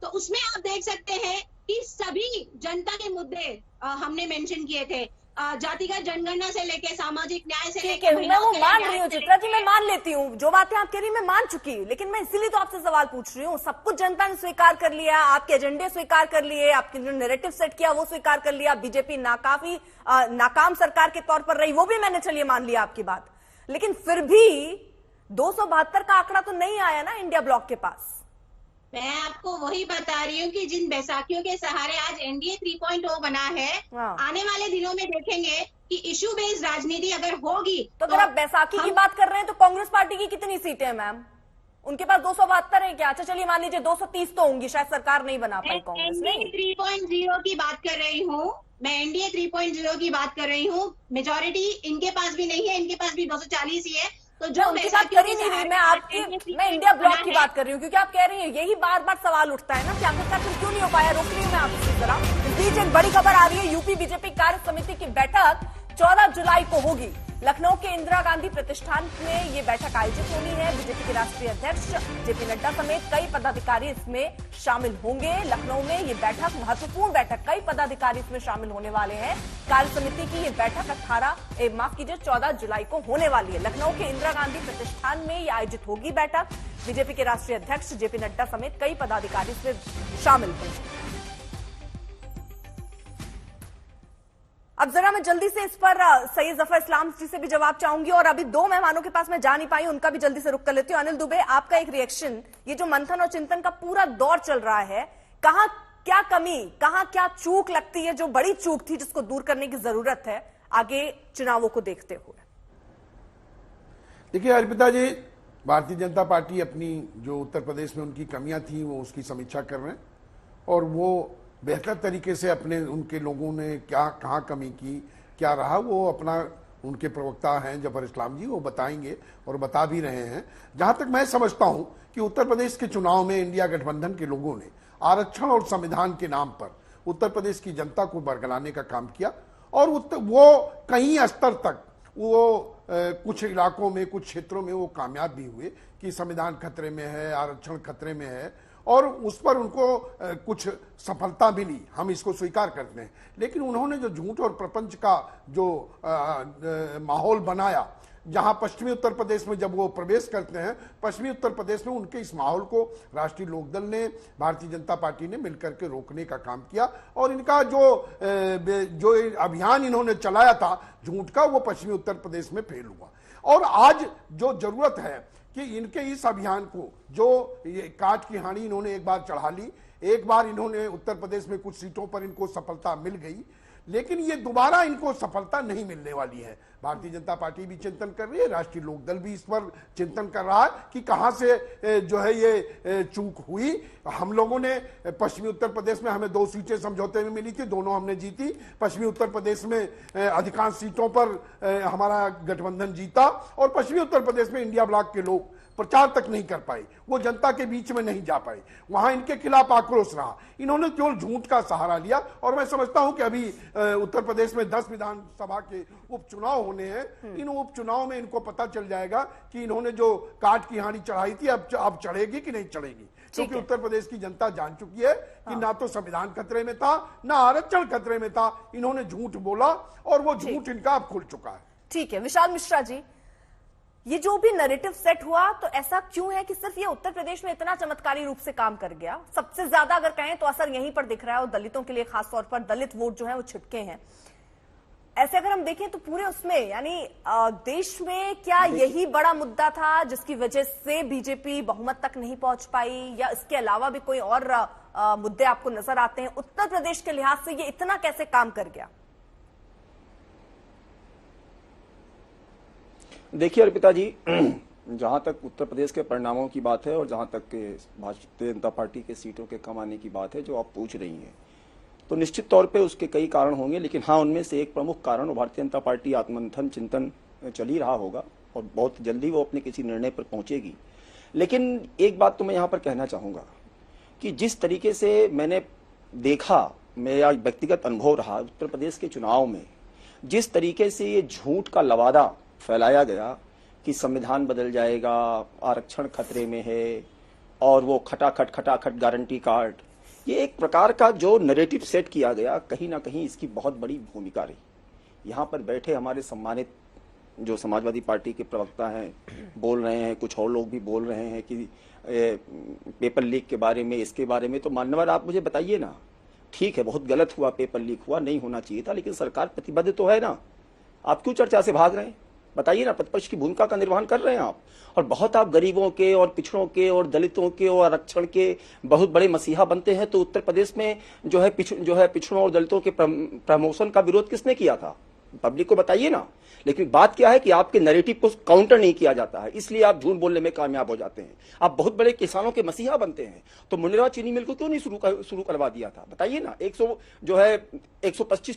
तो उसमें आप देख सकते हैं कि सभी जनता के मुद्दे हमने मेंशन किए थे, जातिगत जनगणना से लेके सामाजिक न्याय से लेके। मैं वो मान रही हूँ चित्रा जी, मैं मान लेती हूँ जो बातें आप कह रही मैं मान चुकी, लेकिन मैं इसीलिए तो आपसे सवाल पूछ रही हूँ। सब कुछ जनता ने स्वीकार कर लिया, आपके एजेंडे स्वीकार कर लिए, आपके जो नैरेटिव सेट किया वो स्वीकार कर लिया, बीजेपी नाकाम सरकार के तौर पर रही, वो भी मैंने चलिए मान लिया आपकी बात, लेकिन फिर भी 272 का आंकड़ा तो नहीं आया ना इंडिया ब्लॉक के पास। मैं आपको वही बता रही हूँ कि जिन बैसाखियों के सहारे आज एनडीए 3.0 बना है, आने वाले दिनों में देखेंगे कि इशू बेस्ड राजनीति अगर होगी तो अगर आप बैसाखी की बात कर रहे हैं तो कांग्रेस पार्टी की कितनी सीटें हैं मैम? उनके पास 272 है क्या? अच्छा चलिए मान लीजिए 230 तो होंगी, शायद सरकार नहीं बना पाई कांग्रेस ने। एनडीए 3.0 की बात कर रही हूँ मैं, एनडीए 3.0 की बात कर रही हूँ। मेजोरिटी इनके पास भी नहीं है, इनके पास भी 240 ही है। तो जो उनकी बात करी नहीं रही, मैं इंडिया ब्लॉक की बात कर रही हूँ, क्योंकि आप कह रही हैं यही बार बार सवाल उठता है ना कि आखिरकार फिर क्यों नहीं हो पाया। रोक रही हूँ मैं आपसे जरा। इस बीच एक बड़ी खबर आ रही है, यूपी बीजेपी कार्य समिति की बैठक 14 जुलाई को होगी। लखनऊ के इंदिरा गांधी प्रतिष्ठान में ये बैठक आयोजित होनी है। बीजेपी के राष्ट्रीय अध्यक्ष जेपी नड्डा समेत कई पदाधिकारी इसमें शामिल होंगे। लखनऊ में ये बैठक महत्वपूर्ण बैठक, कई पदाधिकारी इसमें शामिल होने वाले हैं। कार्य समिति की ये बैठक 14 जुलाई को होने वाली है। लखनऊ के इंदिरा गांधी प्रतिष्ठान में ये आयोजित होगी बैठक। बीजेपी के राष्ट्रीय अध्यक्ष जेपी नड्डा समेत कई पदाधिकारी इसमें शामिल होंगे। अब जरा मैं जल्दी से इस पर सैयद जफर इस्लाम जी से भी जवाब चाहूंगी, और अभी 2 मेहमानों के पास मैं जा नहीं पाई, उनका भी जल्दी से रुक कर लेती हूँ। अनिल दुबे, आपका एक रिएक्शन, ये जो मंथन और चिंतन का पूरा दौर चल रहा है, कहाँ क्या कमी, कहाँ क्या चूक लगती है, जो बड़ी चूक थी जिसको दूर करने की जरूरत है आगे चुनावों को देखते हुए? देखिए अर्पिता जी, भारतीय जनता पार्टी अपनी जो उत्तर प्रदेश में उनकी कमियां थी वो उसकी समीक्षा कर रहे हैं, और वो बेहतर तरीके से अपने उनके लोगों ने क्या कहाँ कमी की, क्या रहा, वो अपना उनके प्रवक्ता हैं जफर इस्लाम जी, वो बताएंगे और बता भी रहे हैं। जहां तक मैं समझता हूं कि उत्तर प्रदेश के चुनाव में इंडिया गठबंधन के लोगों ने आरक्षण और संविधान के नाम पर उत्तर प्रदेश की जनता को बरगलाने का काम किया, और वो कई स्तर तक वो कुछ इलाकों में, कुछ क्षेत्रों में वो कामयाब भी हुए कि संविधान खतरे में है, आरक्षण खतरे में है, और उस पर उनको कुछ सफलता मिली, हम इसको स्वीकार करते हैं। लेकिन उन्होंने जो झूठ और प्रपंच का जो माहौल बनाया, जहां पश्चिमी उत्तर प्रदेश में जब वो प्रवेश करते हैं, पश्चिमी उत्तर प्रदेश में उनके इस माहौल को राष्ट्रीय लोकदल ने, भारतीय जनता पार्टी ने मिलकर के रोकने का काम किया, और इनका जो अभियान इन्होंने चलाया था झूठ का, वो पश्चिमी उत्तर प्रदेश में फेल हुआ। और आज जो जरूरत है कि इनके इस अभियान को, जो ये काट की हानि इन्होंने एक बार चढ़ा ली, एक बार इन्होंने उत्तर प्रदेश में कुछ सीटों पर इनको सफलता मिल गई, लेकिन ये दोबारा इनको सफलता नहीं मिलने वाली है। भारतीय जनता पार्टी भी चिंतन कर रही है, राष्ट्रीय लोकदल भी इस पर चिंतन कर रहा है कि कहां से जो है ये चूक हुई। हम लोगों ने पश्चिमी उत्तर प्रदेश में हमें 2 सीटें समझौते में मिली थी, दोनों हमने जीती। पश्चिमी उत्तर प्रदेश में अधिकांश सीटों पर हमारा गठबंधन जीता, और पश्चिमी उत्तर प्रदेश में इंडिया ब्लॉक के लोग प्रचार तक नहीं कर पाए, वो जनता के बीच में नहीं जा पाए, वहां इनके खिलाफ आक्रोश रहा। इन्होंने केवल झूठ का सहारा लिया, और मैं समझता हूं कि अभी उत्तर प्रदेश में 10 विधानसभा के उपचुनाव होने हैं। इन उपचुनाव में इनको पता चल जाएगा कि इन्होंने जो काट की हानि चढ़ाई थी अब चढ़ेगी कि नहीं चढ़ेगी, क्योंकि उत्तर प्रदेश की जनता जान चुकी है कि ना तो संविधान खतरे में था, ना आरक्षण खतरे में था। इन्होंने झूठ बोला, और वो झूठ इनका अब खुल चुका है। ठीक है, विशाल मिश्रा जी, ये जो भी नैरेटिव सेट हुआ, तो ऐसा क्यों है कि सिर्फ ये उत्तर प्रदेश में इतना चमत्कारी रूप से काम कर गया? सबसे ज्यादा अगर कहें तो असर यहीं पर दिख रहा है, और दलितों के लिए खासतौर पर दलित वोट जो है वो छिटके हैं। ऐसे अगर हम देखें तो पूरे उसमें, यानी देश में क्या यही बड़ा मुद्दा था जिसकी वजह से बीजेपी बहुमत तक नहीं पहुंच पाई, या इसके अलावा भी कोई और मुद्दे आपको नजर आते हैं? उत्तर प्रदेश के लिहाज से ये इतना कैसे काम कर गया? देखिए अर्पिता जी, जहां तक उत्तर प्रदेश के परिणामों की बात है, और जहां तक के भारतीय जनता पार्टी के सीटों के कम आने की बात है जो आप पूछ रही हैं, तो निश्चित तौर पे उसके कई कारण होंगे, लेकिन हाँ, उनमें से एक प्रमुख कारण भारतीय जनता पार्टी आत्ममंथन चिंतन चल ही रहा होगा, और बहुत जल्दी वो अपने किसी निर्णय पर पहुंचेगी। लेकिन एक बात तो मैं यहाँ पर कहना चाहूँगा कि जिस तरीके से मैंने देखा, मेरा व्यक्तिगत अनुभव रहा उत्तर प्रदेश के चुनाव में, जिस तरीके से ये झूठ का लवादा फैलाया गया कि संविधान बदल जाएगा, आरक्षण खतरे में है, और वो खटाखट गारंटी कार्ड, ये एक प्रकार का जो नैरेटिव सेट किया गया, कहीं ना कहीं इसकी बहुत बड़ी भूमिका रही। यहाँ पर बैठे हमारे सम्मानित जो समाजवादी पार्टी के प्रवक्ता हैं बोल रहे हैं, कुछ और लोग भी बोल रहे हैं कि पेपर लीक के बारे में, इसके बारे में, तो मान्यवर आप मुझे बताइए ना, ठीक है बहुत गलत हुआ, पेपर लीक हुआ, नहीं होना चाहिए था, लेकिन सरकार प्रतिबद्ध तो है ना, आप क्यों चर्चा से भाग रहे हैं? बताइए ना, प्रतिपक्ष की भूमिका का निर्वहन कर रहे हैं आप। और बहुत आप गरीबों के और पिछड़ों के और दलितों के और आरक्षण के बहुत बड़े मसीहा बनते हैं। तो उत्तर प्रदेश में जो है पिछड़ों और दलितों के प्रमोशन का विरोध किसने किया था? पब्लिक को बताइए ना। लेकिन बात क्या है कि आपके नैरेटिव को काउंटर नहीं किया जाता है, इसलिए आप झूठ बोलने में कामयाब हो जाते हैं। आप बहुत बड़े किसानों के मसीहा बनते हैं, तो मुंडेरवा चीनी मिल को क्यों नहीं शुरू करवा दिया था? बताइए ना। 125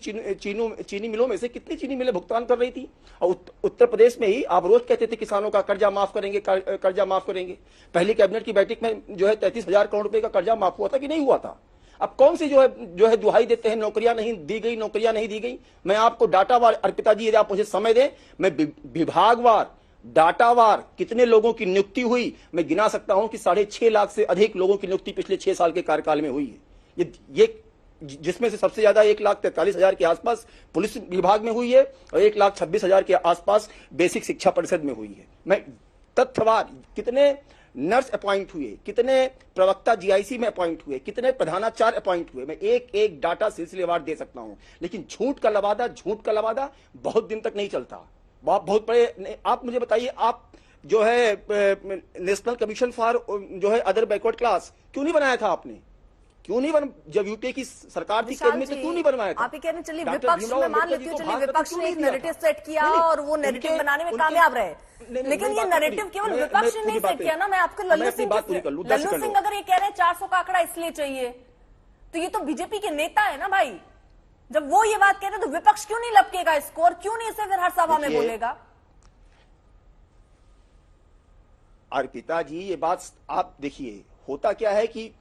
चीनी मिलों में से कितनी चीनी मिलें भुगतान कर रही थी? और उत्तर प्रदेश में ही आप रोज कहते थे किसानों का कर्जा माफ करेंगे, कर्जा माफ करेंगे। पहली कैबिनेट की बैठक में जो है 33,000 करोड़ रुपए का कर्जा माफ हुआ था कि नहीं हुआ था? अब कौन सी जो है दुहाई देते हैं नौकरियां नहीं दी गई, नौकरियां नहीं दी गई। मैं आपको डाटावार, अर्पिता जी यदि आप मुझे समय दें, मैं विभागवार डाटावार कितने लोगों की नियुक्ति हुई मैं गिना सकता हूं कि 6.5 लाख से अधिक लोगों की नियुक्ति पिछले 6 साल के कार्यकाल में हुई है। ये जिसमें से सबसे ज्यादा 1,43,000 के आसपास पुलिस विभाग में हुई है और 1,26,000 के आसपास बेसिक शिक्षा परिषद में हुई है। मैं तथ्यवार कितने नर्स अपॉइंट हुए, कितने प्रवक्ता जीआईसी में अपॉइंट हुए, कितने प्रधानाचार्य अपॉइंट हुए, मैं एक डाटा सिलसिलेवार दे सकता हूं। लेकिन झूठ का लवादा बहुत दिन तक नहीं चलता। बहुत बड़े आप मुझे बताइए, आप जो है नेशनल कमीशन फॉर जो है अदर बैकवर्ड क्लास क्यों नहीं बनाया था आपने? क्यों नहीं जब यूपीए की सरकार थी केंद्र में तो क्यों नहीं बनवाया था? आप ही कहने चलिए विपक्ष में मान लेती हूँ, चलिए विपक्ष ने एक नैरेटिव सेट किया और वो नैरेटिव बनाने में कामयाब रहे, लेकिन ये नैरेटिव केवल विपक्ष ने नहीं सेट किया ना। मैं आपको लल्लू सिंह अगर ये कह रहे हैं 400 का आंकड़ा इसलिए चाहिए, तो ये तो बीजेपी के नेता है ना भाई। जब वो ये बात कहते हैं तो विपक्ष क्यों नहीं लपकेगा इसको और क्यों नहीं इसे फिर हर सभा में बोलेगा? अर्पिता जी ये बात आप देखिए, होता क्या है कि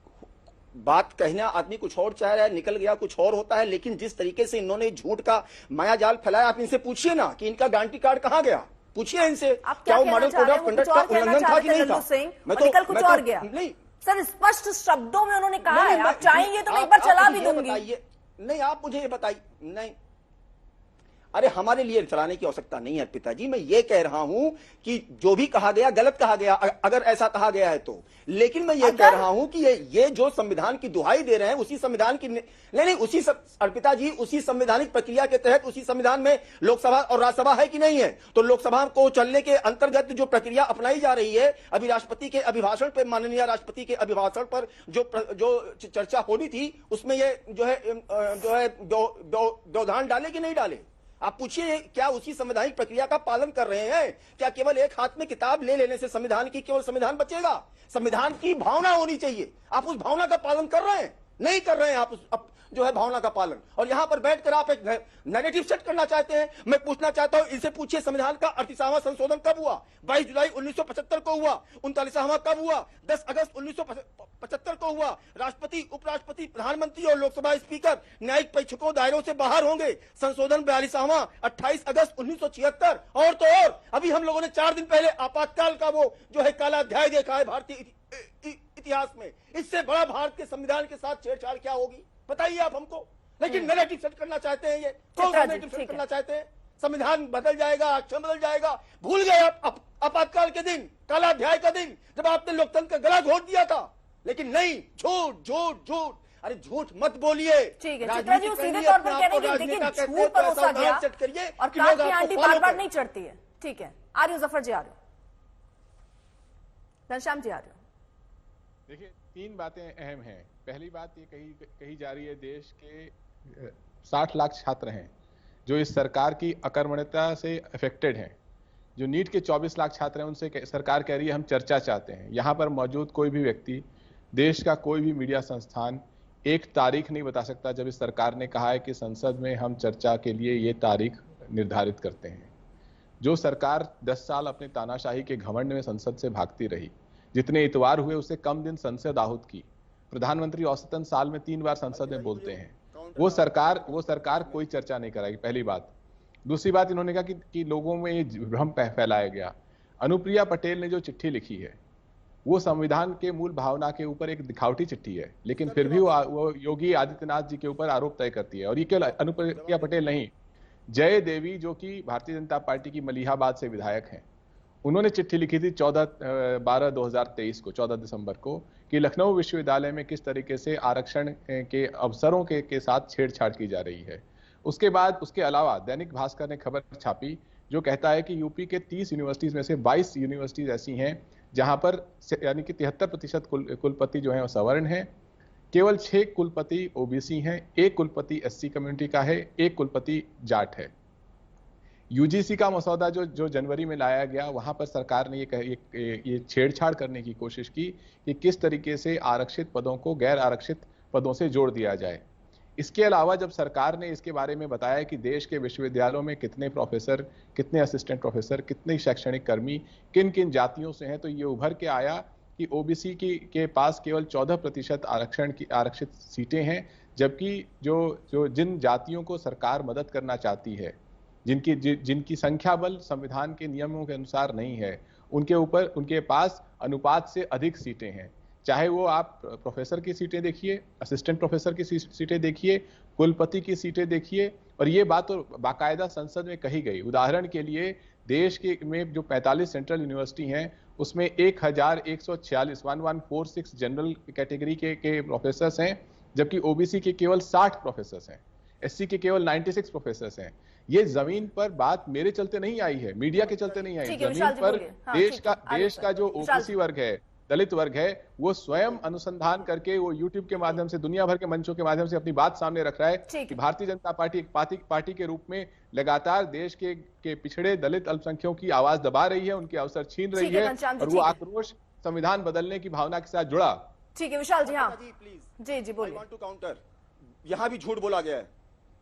बात कहना आदमी कुछ और चाह रहा है, निकल गया कुछ और होता है। लेकिन जिस तरीके से इन्होंने झूठ का माया जाल फैलाया, आप इनसे पूछिए ना कि इनका गारंटी कार्ड कहां गया। पूछिए इनसे, क्या वो मॉडल कोड ऑफ कंडक्ट का उल्लंघन था कि नहीं था? निकल कुछ और गया। नहीं सर, स्पष्ट शब्दों में उन्होंने कहा है, आप चाहेंगे तो मैं एक बार चला भी दूंगी। नहीं, आप मुझे ये बताइए। नहीं, अरे हमारे लिए चलाने की आवश्यकता नहीं है पिताजी। मैं ये कह रहा हूं कि जो भी कहा गया गलत कहा गया, अगर ऐसा कहा गया है तो। लेकिन मैं ये कह रहा हूं कि ये जो संविधान की दुहाई दे रहे हैं उसी संविधान की नहीं उसी अर्पिता जी उसी संवैधानिक प्रक्रिया के तहत उसी संविधान में लोकसभा और राज्यसभा है कि नहीं है? तो लोकसभा को चलने के अंतर्गत जो प्रक्रिया अपनाई जा रही है, अभी राष्ट्रपति के अभिभाषण पर, माननीय राष्ट्रपति के अभिभाषण पर जो चर्चा होनी थी, उसमें ये जो है व्यवधान डाले कि नहीं डाले? आप पूछिए, क्या उसी संवैधानिक प्रक्रिया का पालन कर रहे हैं? क्या केवल एक हाथ में किताब ले लेने से संविधान की केवल संविधान बचेगा? संविधान की भावना होनी चाहिए। आप उस भावना का पालन कर रहे हैं? नहीं कर रहे हैं आप जो है भावना का पालन। और यहां पर बैठकर आप एक नैरेटिव सेट करना चाहते हैं। मैं पूछना चाहता हूं, इनसे पूछिए संविधान का 38वां संशोधन कब हुआ? 22 जुलाई 1975 को हुआ। 39वां कब हुआ? 10 अगस्त 1975 को हुआ। राष्ट्रपति, उपराष्ट्रपति, प्रधानमंत्री और लोकसभा स्पीकर न्यायिक परीक्षकों दायरों से बाहर होंगे। संशोधन 42वां 28 अगस्त 1976। और तो और अभी हम लोगों ने 4 दिन पहले आपातकाल का वो जो है काला अध्याय देखा है भारतीय इतिहास में। इससे बड़ा भारत के संविधान के साथ छेड़छाड़ क्या होगी बताइए आप हमको। लेकिन नैरेटिव सेट करना चाहते हैं, ये कौन सा नैरेटिव सेट करना चाहते हैं? संविधान बदल जाएगा, अक्षर बदल जाएगा। भूल गए आप आपातकाल के दिन, काला अध्याय का दिन, जब आपने लोकतंत्र का गला घोट दिया था। लेकिन नहीं, झूठ झूठ झूठ। अरे झूठ मत बोलिए। ठीक है, चित्रा जी सीधे तौर पर कह रहे हैं कि देखिए झूठ परोसा गया और काट की आंटी बार-बार नहीं चढ़ती है। ठीक है, आ रही हो जफर जी, आ रहे हो, घनश्याम जी आ रहे हो। देखिए 3 बातें अहम हैं। पहली बात ये कही जा रही है, देश के 60 लाख छात्र हैं जो इस सरकार की अकर्मण्यता से अफेक्टेड हैं। जो नीट के 24 लाख छात्र हैं उनसे सरकार कह रही है हम चर्चा चाहते हैं। यहाँ पर मौजूद कोई भी व्यक्ति, देश का कोई भी मीडिया संस्थान एक तारीख नहीं बता सकता जब इस सरकार ने कहा है कि संसद में हम चर्चा के लिए ये तारीख निर्धारित करते हैं। जो सरकार 10 साल अपने तानाशाही के घमंड में संसद से भागती रही, जितने इतवार हुए उससे कम दिन संसद आहूत की। प्रधानमंत्री औसतन साल में 3 बार संसद में बोलते हैं। वो सरकार कोई चर्चा नहीं कराएगी, पहली बात। दूसरी बात इन्होंने कहा कि लोगों में ये भ्रम फैलाया गया। अनुप्रिया पटेल ने जो चिट्ठी लिखी है वो संविधान के मूल भावना के ऊपर एक दिखावटी चिट्ठी है, लेकिन फिर भी वो योगी आदित्यनाथ जी के ऊपर आरोप तय करती है। और ये केवल अनुप्रिया पटेल नहीं, जय देवी जो कि भारतीय जनता पार्टी की मलिहाबाद से विधायक हैं, उन्होंने चिट्ठी लिखी थी 14/12/2023 को, 14 दिसंबर को, कि लखनऊ विश्वविद्यालय में किस तरीके से आरक्षण के अवसरों के साथ छेड़छाड़ की जा रही है। उसके बाद उसके अलावा दैनिक भास्कर ने खबर छापी जो कहता है कि यूपी के 30 यूनिवर्सिटीज में से 22 यूनिवर्सिटीज ऐसी हैं जहां पर यानी कि 73% कुलपति जो है वो सवर्ण हैं, केवल 6 कुलपति ओबीसी हैं, 1 कुलपति एससी कम्युनिटी का है, 1 कुलपति जाट है। यूजीसी का मसौदा जो जनवरी में लाया गया, वहां पर सरकार ने ये छेड़छाड़ करने की कोशिश की कि किस तरीके से आरक्षित पदों को गैर आरक्षित पदों से जोड़ दिया जाए। इसके अलावा जब सरकार ने इसके बारे में बताया कि देश के विश्वविद्यालयों में कितने प्रोफेसर, कितने असिस्टेंट प्रोफेसर, कितने शैक्षणिक कर्मी किन किन जातियों से हैं, तो ये उभर के आया कि ओबीसी के पास केवल 14% आरक्षित सीटें हैं, जबकि जो जिन जातियों को सरकार मदद करना चाहती है, जिनकी संख्या बल संविधान के नियमों के अनुसार नहीं है, उनके पास अनुपात से अधिक सीटें हैं। चाहे वो आप प्रोफेसर की सीटें देखिए, असिस्टेंट प्रोफेसर की सीटें देखिए, कुलपति की सीटें देखिए, और ये बात तो बाकायदा संसद में कही गई। उदाहरण के लिए देश में जो 45 सेंट्रल यूनिवर्सिटी हैं उसमें 1146 जनरल कैटेगरी के प्रोफेसर्स हैं, जबकि ओबीसी के केवल 60 प्रोफेसर्स हैं, एससी के केवल 96 प्रोफेसर्स हैं। ये जमीन पर बात मेरे चलते नहीं आई है, मीडिया के चलते नहीं आई, जमीन पर देश का जो ओबीसी वर्ग है, दलित वर्ग है, वो स्वयं अनुसंधान करके वो यूट्यूब के माध्यम से, दुनिया भर के मंचों के माध्यम से अपनी बात सामने रख रहा है कि भारतीय जनता पार्टी एक पार्टी के रूप में लगातार देश के पिछड़े दलित अल्पसंख्यकों की आवाज दबा रही है, उनके अवसर छीन रही है, और वो आक्रोश संविधान बदलने की भावना के साथ जुड़ा। ठीक है विशाल जी, हाँ जी बोलिए। काउंटर, यहाँ भी झूठ बोला गया है।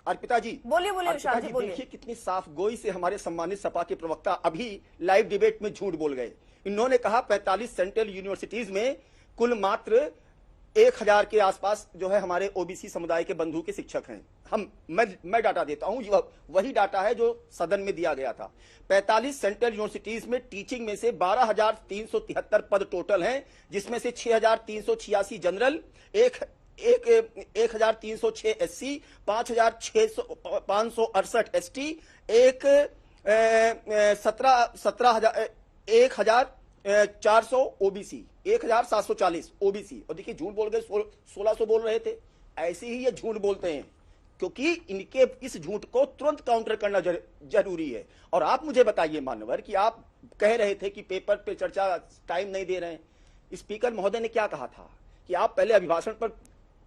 अर्पिता जी बोलिए विशाल जी बोलिए। देखिए कितनी साफ गोई से हमारे सम्मानित सपा के प्रवक्ता अभी लाइव डिबेट में झूठ बोल गए। इन्होंने कहा 45 सेंट्रल यूनिवर्सिटीज में कुल मात्र 1000 के आसपास जो है हमारे ओबीसी समुदाय के बंधु के शिक्षक हैं। मैं डाटा देता हूं, वही डाटा है जो सदन में दिया गया था। 45 सेंट्रल यूनिवर्सिटीज में टीचिंग में से 12,373 पद टोटल हैं, जिसमें से 6,386 general, 1,306 SC, 5,568 ST, 1,400 OBC, 1,740 OBC. और देखिए झूठ बोल गए, 1600 बोल रहे थे। ऐसे ही ये झूठ बोलते हैं, क्योंकि इनके इस झूठ को तुरंत काउंटर करना जरूरी है। और आप मुझे बताइए मान्यवर कि आप कह रहे थे कि पेपर पे चर्चा टाइम नहीं दे रहे हैं। स्पीकर महोदय ने क्या कहा था कि आप पहले अभिभाषण पर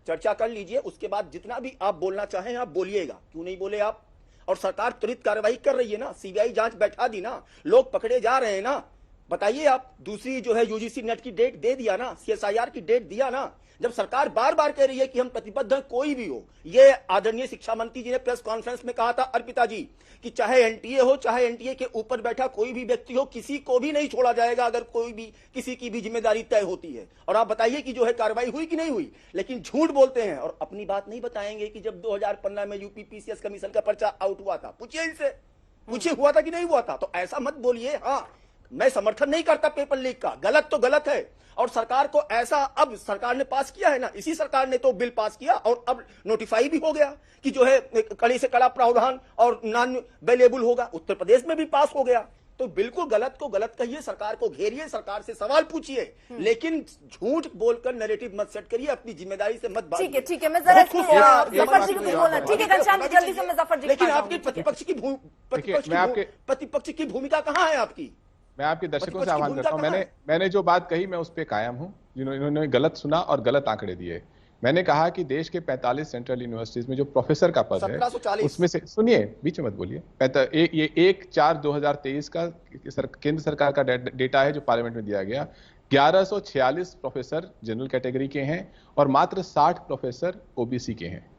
चर्चा कर लीजिए, उसके बाद जितना भी आप बोलना चाहें आप बोलिएगा। क्यों नहीं बोले आप? और सरकार त्वरित कार्रवाई कर रही है ना, सीबीआई जांच बैठा दी ना, लोग पकड़े जा रहे हैं ना। बताइए आप, दूसरी जो है यूजीसी नेट की डेट दे दिया ना, सीएसआईआर की डेट दिया ना। जब सरकार बार बार कह रही है कि हम प्रतिबद्ध हैं, कोई भी हो, ये आदरणीय शिक्षा मंत्री जी ने प्रेस कॉन्फ्रेंस में कहा था अर्पिता जी कि चाहे एनटीए हो, चाहे एनटीए के ऊपर बैठा कोई भी व्यक्ति हो, किसी को भी नहीं छोड़ा जाएगा अगर कोई भी किसी की भी जिम्मेदारी तय होती है। और आप बताइए कि जो है कार्रवाई हुई कि नहीं हुई। लेकिन झूठ बोलते हैं और अपनी बात नहीं बताएंगे कि जब 2015 में यूपी पीसीएस कमीशन का पर्चा आउट हुआ था, पूछिए इनसे, पूछिए हुआ था कि नहीं हुआ था। तो ऐसा मत बोलिए। हाँ, मैं समर्थन नहीं करता पेपर लीक का, गलत तो गलत है। और सरकार को ऐसा, अब सरकार ने पास किया है ना, इसी सरकार ने तो बिल पास किया और अब नोटिफाई भी हो गया कि जो है कड़ी से कड़ा प्रावधान और नॉन वेलेबल होगा। उत्तर प्रदेश में भी पास हो गया। तो बिल्कुल गलत को गलत कहिए, सरकार को घेरिए, सरकार से सवाल पूछिए, लेकिन झूठ बोलकर नैरेटिव मत सेट करिए, अपनी जिम्मेदारी से मत भागिए। ठीक है मैं जरा जफर जी को बोलना। ठीक है घनश्याम जी, जल्दी से मैं जफर जी। लेकिन आपकी प्रतिपक्ष की भूमिका कहाँ है आपकी? मैं आपके दर्शकों से आह्वान करता हूं, मैंने जो बात कही मैं उस पर कायम हूं। जिन्होंने गलत सुना और गलत आंकड़े दिए, मैंने कहा कि देश के 45 सेंट्रल यूनिवर्सिटीज में जो प्रोफेसर का पद है उसमें से, सुनिए बीच में मत बोलिए, ये 1/4/2023 का केंद्र सरकार का डेटा है जो पार्लियामेंट में दिया गया। 1146 प्रोफेसर जनरल कैटेगरी के हैं और मात्र 60 प्रोफेसर ओबीसी के हैं।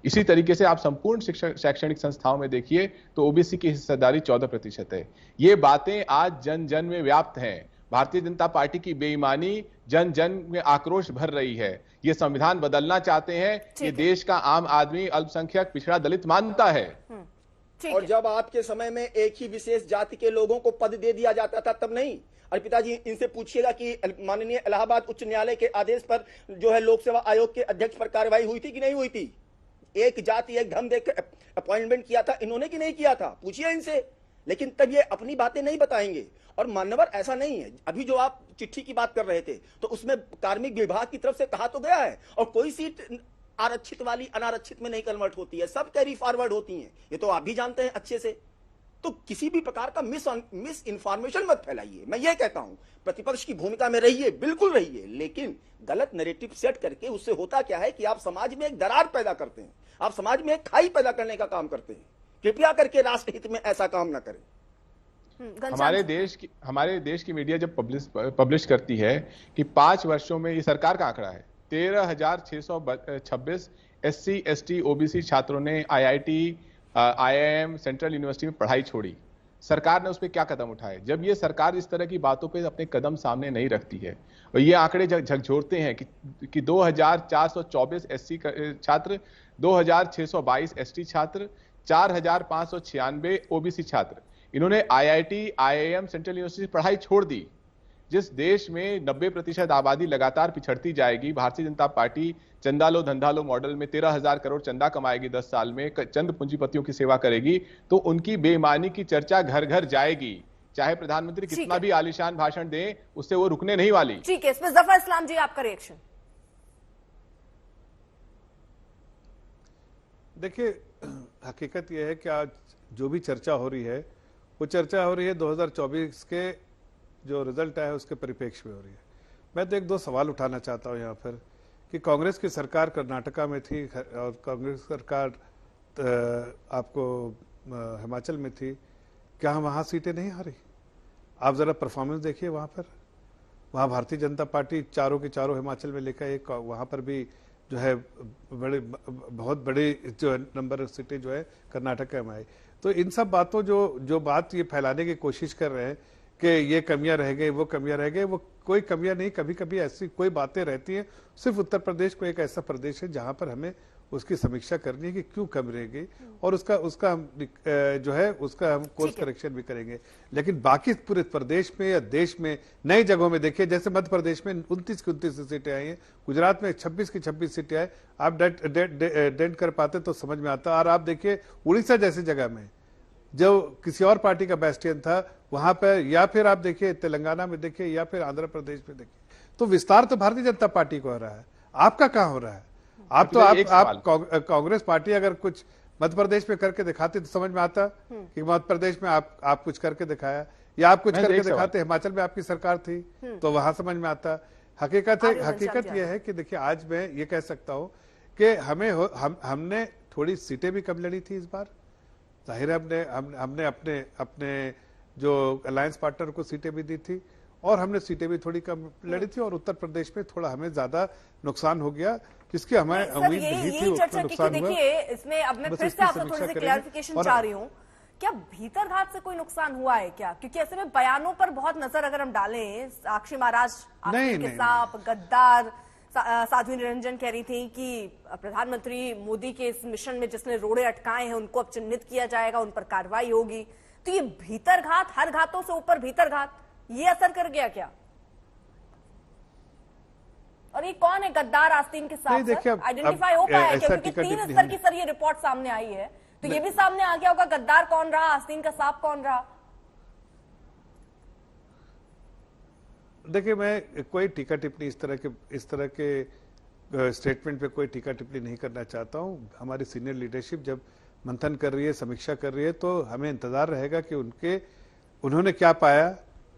इसी तरीके से आप संपूर्ण शैक्षणिक संस्थाओं में देखिए तो ओबीसी की हिस्सेदारी 14% है। ये बातें आज जन जन में व्याप्त हैं। भारतीय जनता पार्टी की बेईमानी जन जन में आक्रोश भर रही है। ये संविधान बदलना चाहते हैं, ये देश का आम आदमी, अल्पसंख्यक, पिछड़ा, दलित मानता है। और जब आपके समय में एक ही विशेष जाति के लोगों को पद दे दिया जाता था तब नहीं। अर्पिता जी, इनसे पूछिएगा कि माननीय इलाहाबाद उच्च न्यायालय के आदेश पर जो है लोक सेवा आयोग के अध्यक्ष पर कार्रवाई हुई थी कि नहीं हुई थी? एक जाति एक धर्म देकर अपॉइंटमेंट किया था इन्होंने कि नहीं किया था? पूछिए इनसे। लेकिन तब ये अपनी बातें नहीं बताएंगे। और मान्यवर ऐसा नहीं है, अभी जो आप चिट्ठी की बात कर रहे थे तो उसमें कार्मिक विभाग की तरफ से कहा तो गया है, और कोई सीट आरक्षित वाली अनारक्षित में नहीं कन्वर्ट होती है, सब कैरी फॉरवर्ड होती हैं। ये तो आप भी जानते हैं अच्छे से। तो किसी भी प्रकार का मिस इन्फॉर्मेशन मत फैलाइए। मैं ये कहता हूं, प्रतिपक्ष की भूमिका में रहिए, बिल्कुल रहिए, लेकिन गलत नैरेटिव सेट करके उससे होता क्या है कि आप समाज में एक दरार पैदा करते हैं, आप समाज में एक खाई पैदा करने का काम करते हैं। कृपया करके राष्ट्रहित में ऐसा काम ना करें। हमारे देश की मीडिया जब पब्लिश करती है कि 5 वर्षों में, ये सरकार का आंकड़ा है, 13,626 SC, ST, OBC छात्रों ने IIT, IIM, सेंट्रल यूनिवर्सिटी में पढ़ाई छोड़ी। सरकार ने उस पर क्या कदम उठाए? जब ये सरकार इस तरह की बातों पे अपने कदम सामने नहीं रखती है और ये आंकड़े झकझोरते हैं कि 2,424 SC छात्र, 2,622 ST छात्र, 4,596 OBC छात्र, इन्होंने IIT, IIM, सेंट्रल यूनिवर्सिटी पढ़ाई छोड़ दी। जिस देश में 90% आबादी लगातार पिछड़ती जाएगी, भारतीय जनता पार्टी चंदा लो धंधा लो मॉडल में 13,000 करोड़ चंदा कमाएगी 10 साल में, चंद पूंजीपतियों की सेवा करेगी, तो उनकी बेईमानी की चर्चा घर घर जाएगी। चाहे प्रधानमंत्री कितना भी आलीशान भाषण दें, उससे वो रुकने नहीं वाली। ठीक है, इसमें जफर इस्लाम जी आपका रिएक्शन। देखिए, हकीकत यह है कि आज जो भी चर्चा हो रही है, वो चर्चा हो रही है 2024 के जो रिजल्ट आया है उसके परिप्रेक्ष्य में हो रही है। मैं तो 1-2 सवाल उठाना चाहता हूं यहाँ पर कि कांग्रेस की सरकार कर्नाटका में थी और कांग्रेस सरकार आपको हिमाचल में थी, क्या वहाँ सीटें नहीं हारी? आप जरा परफॉर्मेंस देखिए वहाँ पर। वहाँ भारतीय जनता पार्टी चारों के चारों हिमाचल में लेकर, एक वहाँ पर भी जो है बहुत बड़े जो नंबर सीटें जो है कर्नाटक में आई। तो इन सब बातों जो बात ये फैलाने की कोशिश कर रहे हैं कि ये कमियां रह गई, वो कमियां रह गई, वो कोई कमियां नहीं, कभी कभी ऐसी कोई बातें रहती हैं। सिर्फ उत्तर प्रदेश को एक ऐसा प्रदेश है जहां पर हमें उसकी समीक्षा करनी है कि क्यों कम रह गई, और उसका हम जो है उसका हम कोर्स करेक्शन भी करेंगे। लेकिन बाकी पूरे प्रदेश में या देश में नई जगहों में देखिए, जैसे मध्य प्रदेश में 29 की 29 सीटें आई हैं, गुजरात में 26 की 26 सीटें आई। आप डेंट कर पाते तो समझ में आता। और आप देखिए उड़ीसा जैसी जगह में जो किसी और पार्टी का बेस्टियन था, वहां पर, या फिर आप देखिए तेलंगाना में देखिए, या फिर आंध्र प्रदेश में देखिए, तो विस्तार तो भारतीय जनता पार्टी को हो रहा है, आपका कहां हो रहा है? आप कांग्रेस पार्टी अगर कुछ मध्य प्रदेश में करके दिखाते तो समझ में आता कि मध्य प्रदेश में आप कुछ करके दिखाया, या आप कुछ करके दिखाते हिमाचल में आपकी सरकार थी तो वहां समझ में आता। हकीकत यह है कि देखिए, आज मैं ये कह सकता हूं कि हमने थोड़ी सीटें भी कम लड़ी थी इस बार। जाहिर है हमने अपने जो अलायंस पार्टनर को सीटें भी दी थी, और हमने सीटें भी थोड़ी कम लड़ी थी, और उत्तर प्रदेश में थोड़ा हमें ज्यादा नुकसान हो गया, जिसकी हमें उम्मीद नहीं थी, उतना नुकसान हुआ। देखिए, इसमें अब मैं फिर से आपसे थोड़ी सी क्लैरिफिकेशन चाह रही हूँ, क्या भीतरघात से कोई नुकसान हुआ है क्या? क्योंकि ऐसे में बयानों पर बहुत नजर अगर हम डालें, साक्षी महाराज के साथ गद्दार, साध्वी निरंजन कह रही थी कि प्रधानमंत्री मोदी के इस मिशन में जिसने रोड़े अटकाए हैं उनको अब चिन्हित किया जाएगा, उन पर कार्रवाई होगी। तो ये भीतरघात, हर घातों से ऊपर भीतरघात, ये असर कर गया क्या? और ये कौन है गद्दार आस्तीन के साथ? आइडेंटिफाई हो पाया क्या? क्योंकि 3 स्तर की सर ये रिपोर्ट सामने आई है, तो ये भी सामने आ गया होगा गद्दार कौन रहा, आस्तीन का सांप कौन रहा? देखिए, मैं कोई टीका टिप्पणी इस तरह के स्टेटमेंट पे कोई टीका टिप्पणी नहीं करना चाहता हूं। हमारी सीनियर लीडरशिप जब मंथन कर रही है, समीक्षा कर रही है, तो हमें इंतजार रहेगा कि उन्होंने क्या पाया,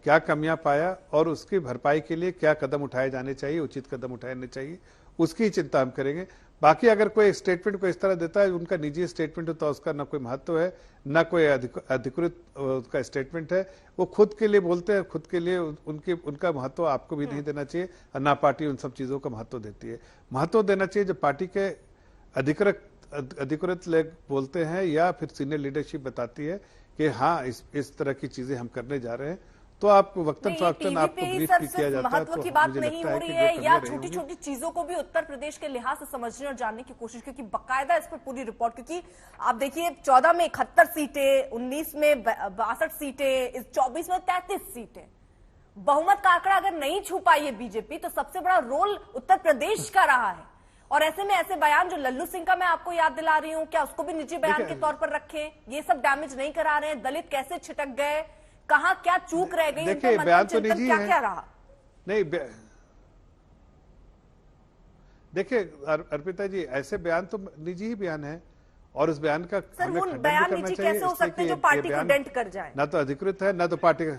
क्या कमियां पाया, और उसकी भरपाई के लिए क्या कदम उठाए जाने चाहिए, उचित कदम उठाने चाहिए, उसकी चिंता हम करेंगे। बाकी अगर कोई स्टेटमेंट को इस तरह देता है, उनका निजी स्टेटमेंट होता है, उसका ना कोई महत्व है, ना कोई अधिकृत उसका स्टेटमेंट है। वो खुद के लिए बोलते हैं, खुद के लिए उनका महत्व आपको भी नहीं देना चाहिए, और ना पार्टी उन सब चीजों का महत्व देती है। महत्व देना चाहिए जब पार्टी के अधिकृत लोग बोलते हैं, या फिर सीनियर लीडरशिप बताती है कि हाँ इस तरह की चीजें हम करने जा रहे हैं, तो आपको वक्तन फवक्तन आपको ब्रीफ भी किया जाता है। महत्व की बात नहीं हो रही है, या छोटी छोटी चीजों को भी उत्तर प्रदेश के लिहाज से समझने और जानने की कोशिश, क्योंकि बकायदा इस पर पूरी रिपोर्ट, क्योंकि आप देखिए 14 में 71 सीटें, 19 में 62 सीटें, इस 24 में 33 सीटें, बहुमत का आंकड़ा अगर नहीं छू पाई है बीजेपी, तो सबसे बड़ा रोल उत्तर प्रदेश का रहा है। और ऐसे में ऐसे बयान जो लल्लू सिंह का मैं आपको याद दिला रही हूं, क्या उसको भी निजी बयान के तौर पर रखें? ये सब डैमेज नहीं करा रहे हैं? दलित कैसे छिटक गए, कहां क्या चूक रह गई, देखिए बयान तो निजी है, क्या रहा? नहीं देखिए अर्पिता जी, ऐसे बयान तो निजी ही बयान है, और उस बयान का सर हमें वो खंडन भी बयान करना नीचे चाहिए, कैसे हो इसलिए सकते कि हैं जो ये पार्टी को बयान डेंट कर जाए? ना तो अधिकृत है ना तो पार्टी का।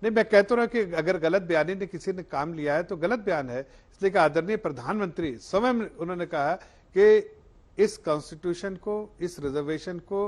नहीं, मैं कहता हूं कि अगर गलत बयानी ने किसी ने काम लिया है तो गलत बयान है, इसलिए कि आदरणीय प्रधानमंत्री स्वयं उन्होंने कहा कि इस कॉन्स्टिट्यूशन को, इस रिजर्वेशन को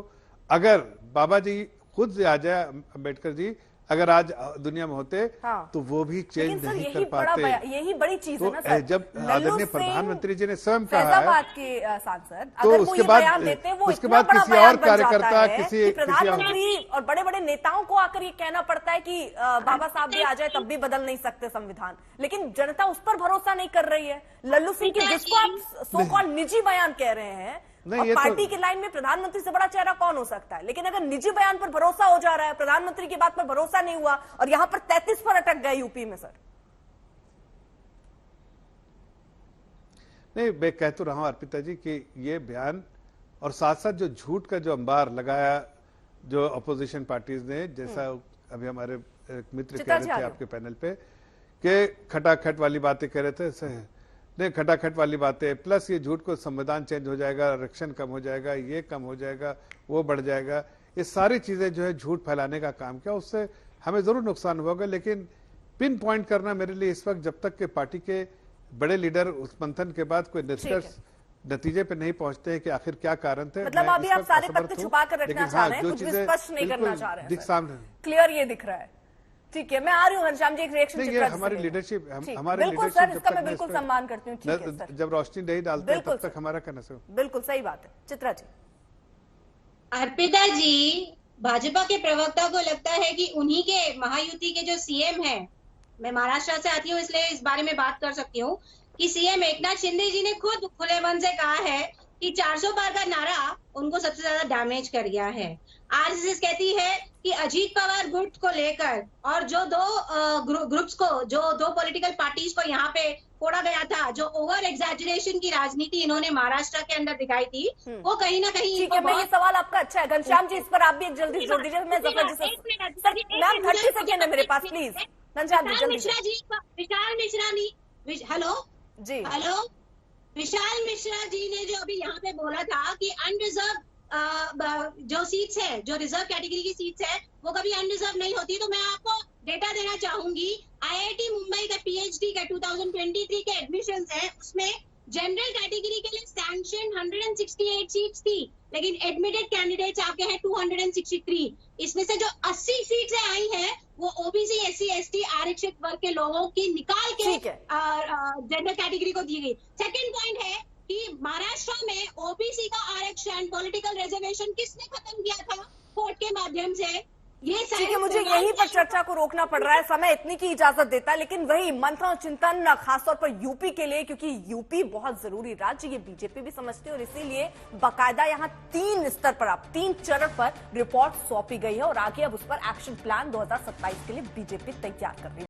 अगर बाबा जी खुद आ जाए, अम्बेडकर जी अगर आज दुनिया में होते हाँ। तो वो भी चेंज नहीं कर बड़ा पाते। यही बड़ी चीज तो है ना सर। जब आदरणीय प्रधानमंत्री जी ने स्वयं कहा है फैजाबाद के सांसद तो अगर वो उसके ये बाद बयान देते हैं, वो उसके इतना बाद बड़ा किसी बयान और बन जाता कार्यकर्ता है किसी कि प्रधानमंत्री और बड़े बड़े नेताओं को आकर ये कहना पड़ता है कि बाबा साहब भी आ जाए तब भी बदल नहीं सकते संविधान, लेकिन जनता उस पर भरोसा नहीं कर रही है। लल्लू सिंह की जिसको आप सो कॉल्ड निजी बयान कह रहे हैं, और पार्टी की लाइन में प्रधानमंत्री से बड़ा चेहरा कौन हो सकता है? लेकिन अगर निजी बयान पर भरोसा हो जा रहा है, प्रधानमंत्री की बात पर भरोसा नहीं हुआ और यहां पर 33 पर अटक गए यूपी में सर। नहीं, मैं कह तो रहा हूं अर्पिता जी कि ये बयान और साथ साथ जो झूठ का जो अंबार लगाया जो अपोजिशन पार्टीज ने, जैसा अभी हमारे एक मित्र कह रहे थे आपके पैनल पे कि खटाखट वाली बातें कह रहे थे, नहीं खटाखट वाली बातें, प्लस ये झूठ को संविधान चेंज हो जाएगा, आरक्षण कम हो जाएगा, ये कम हो जाएगा, वो बढ़ जाएगा, ये सारी चीजें जो है झूठ फैलाने का काम किया, उससे हमें जरूर नुकसान होगा। लेकिन पिन पॉइंट करना मेरे लिए इस वक्त, जब तक के पार्टी के बड़े लीडर उस मंथन के बाद कोई निष्कर्ष नतीजे पे नहीं पहुंचते हैं कि आखिर क्या कारण थे। मतलब अभी आप सारे पत्ते छुपा कर रखना चाह रहे हैं, कुछ भी स्पष्ट नहीं करना चाह रहे हैं। क्लियर ये दिख रहा है। ठीक है, मैं आ रही हूँ घनश्याम जी, एक रिएक्शन हमारी लीडरशिप, हमारे बिल्कुल सर, इसका मैं बिल्कुल सम्मान करती हूँ। ठीक है सर, जब रोशनी नहीं डालते तब तक हमारा कहना सर बिल्कुल सही बात है। चित्रा जी। अर्पिता जी, भाजपा के प्रवक्ता को लगता है कि उन्हीं के महायुति के जो सीएम हैं, मैं महाराष्ट्र से आती हूँ इसलिए इस बारे में बात कर सकती हूँ कि सीएम एकनाथ शिंदे जी ने खुद खुले मन से कहा है कि 400 पार का नारा उनको सबसे ज्यादा डैमेज कर गया है। आरएसएस कहती है कि अजीत पवार गुट को लेकर और जो दो ग्रुप्स को, जो दो पॉलिटिकल पार्टीज को यहाँ पे फोड़ा गया था, जो ओवर एग्जैजरेशन की राजनीति इन्होंने महाराष्ट्र के अंदर दिखाई थी, वो कहीं ना कहीं। ठीक है, मैं ये सवाल आपका अच्छा है घनश्याम जी, इस पर आप भी एक जल्दी जोड़ दीजिए। मैं जफर जी से मैम 30 सेकेंड है मेरे पास, प्लीज घनश्याम जी जल्दी। विशाल मिश्रा जी, हेलो जी, हेलो, विशाल मिश्रा जी ने जो अभी यहाँ पे बोला था कि अनरिजर्व जो सीट्स है, जो रिजर्व कैटेगरी की सीट्स है, वो कभी अनरिजर्व नहीं होती। तो मैं आपको डेटा देना चाहूंगी। आईआईटी मुंबई के पीएचडी के 2023 के एडमिशंस हैं, उसमें जनरल कैटेगरी के लिए सैंक्शन 168 सीट्स थी, लेकिन एडमिटेड कैंडिडेट्स आपके हैं 263। इसमें से जो 80 सीट्स आई हैं वो ओबीसी, एससी, एसटी, आरक्षित वर्ग के लोगों की निकाल के जनरल कैटेगरी को दी गई। सेकंड पॉइंट है कि महाराष्ट्र में ओबीसी का आरक्षण, पॉलिटिकल रिजर्वेशन किसने खत्म किया था? कोर्ट के माध्यम से। ये ठीक है, मुझे यहीं पर चर्चा को रोकना पड़ रहा है, समय इतनी की इजाजत देता है, लेकिन वही मंथन और चिंतन खासतौर पर यूपी के लिए, क्योंकि यूपी बहुत जरूरी राज्य, ये बीजेपी भी समझती है और इसीलिए बाकायदा यहाँ 3 स्तर पर, अब 3 चरण पर रिपोर्ट सौंपी गई है और आगे अब उस पर एक्शन प्लान 2027 के लिए बीजेपी तैयार कर रही है।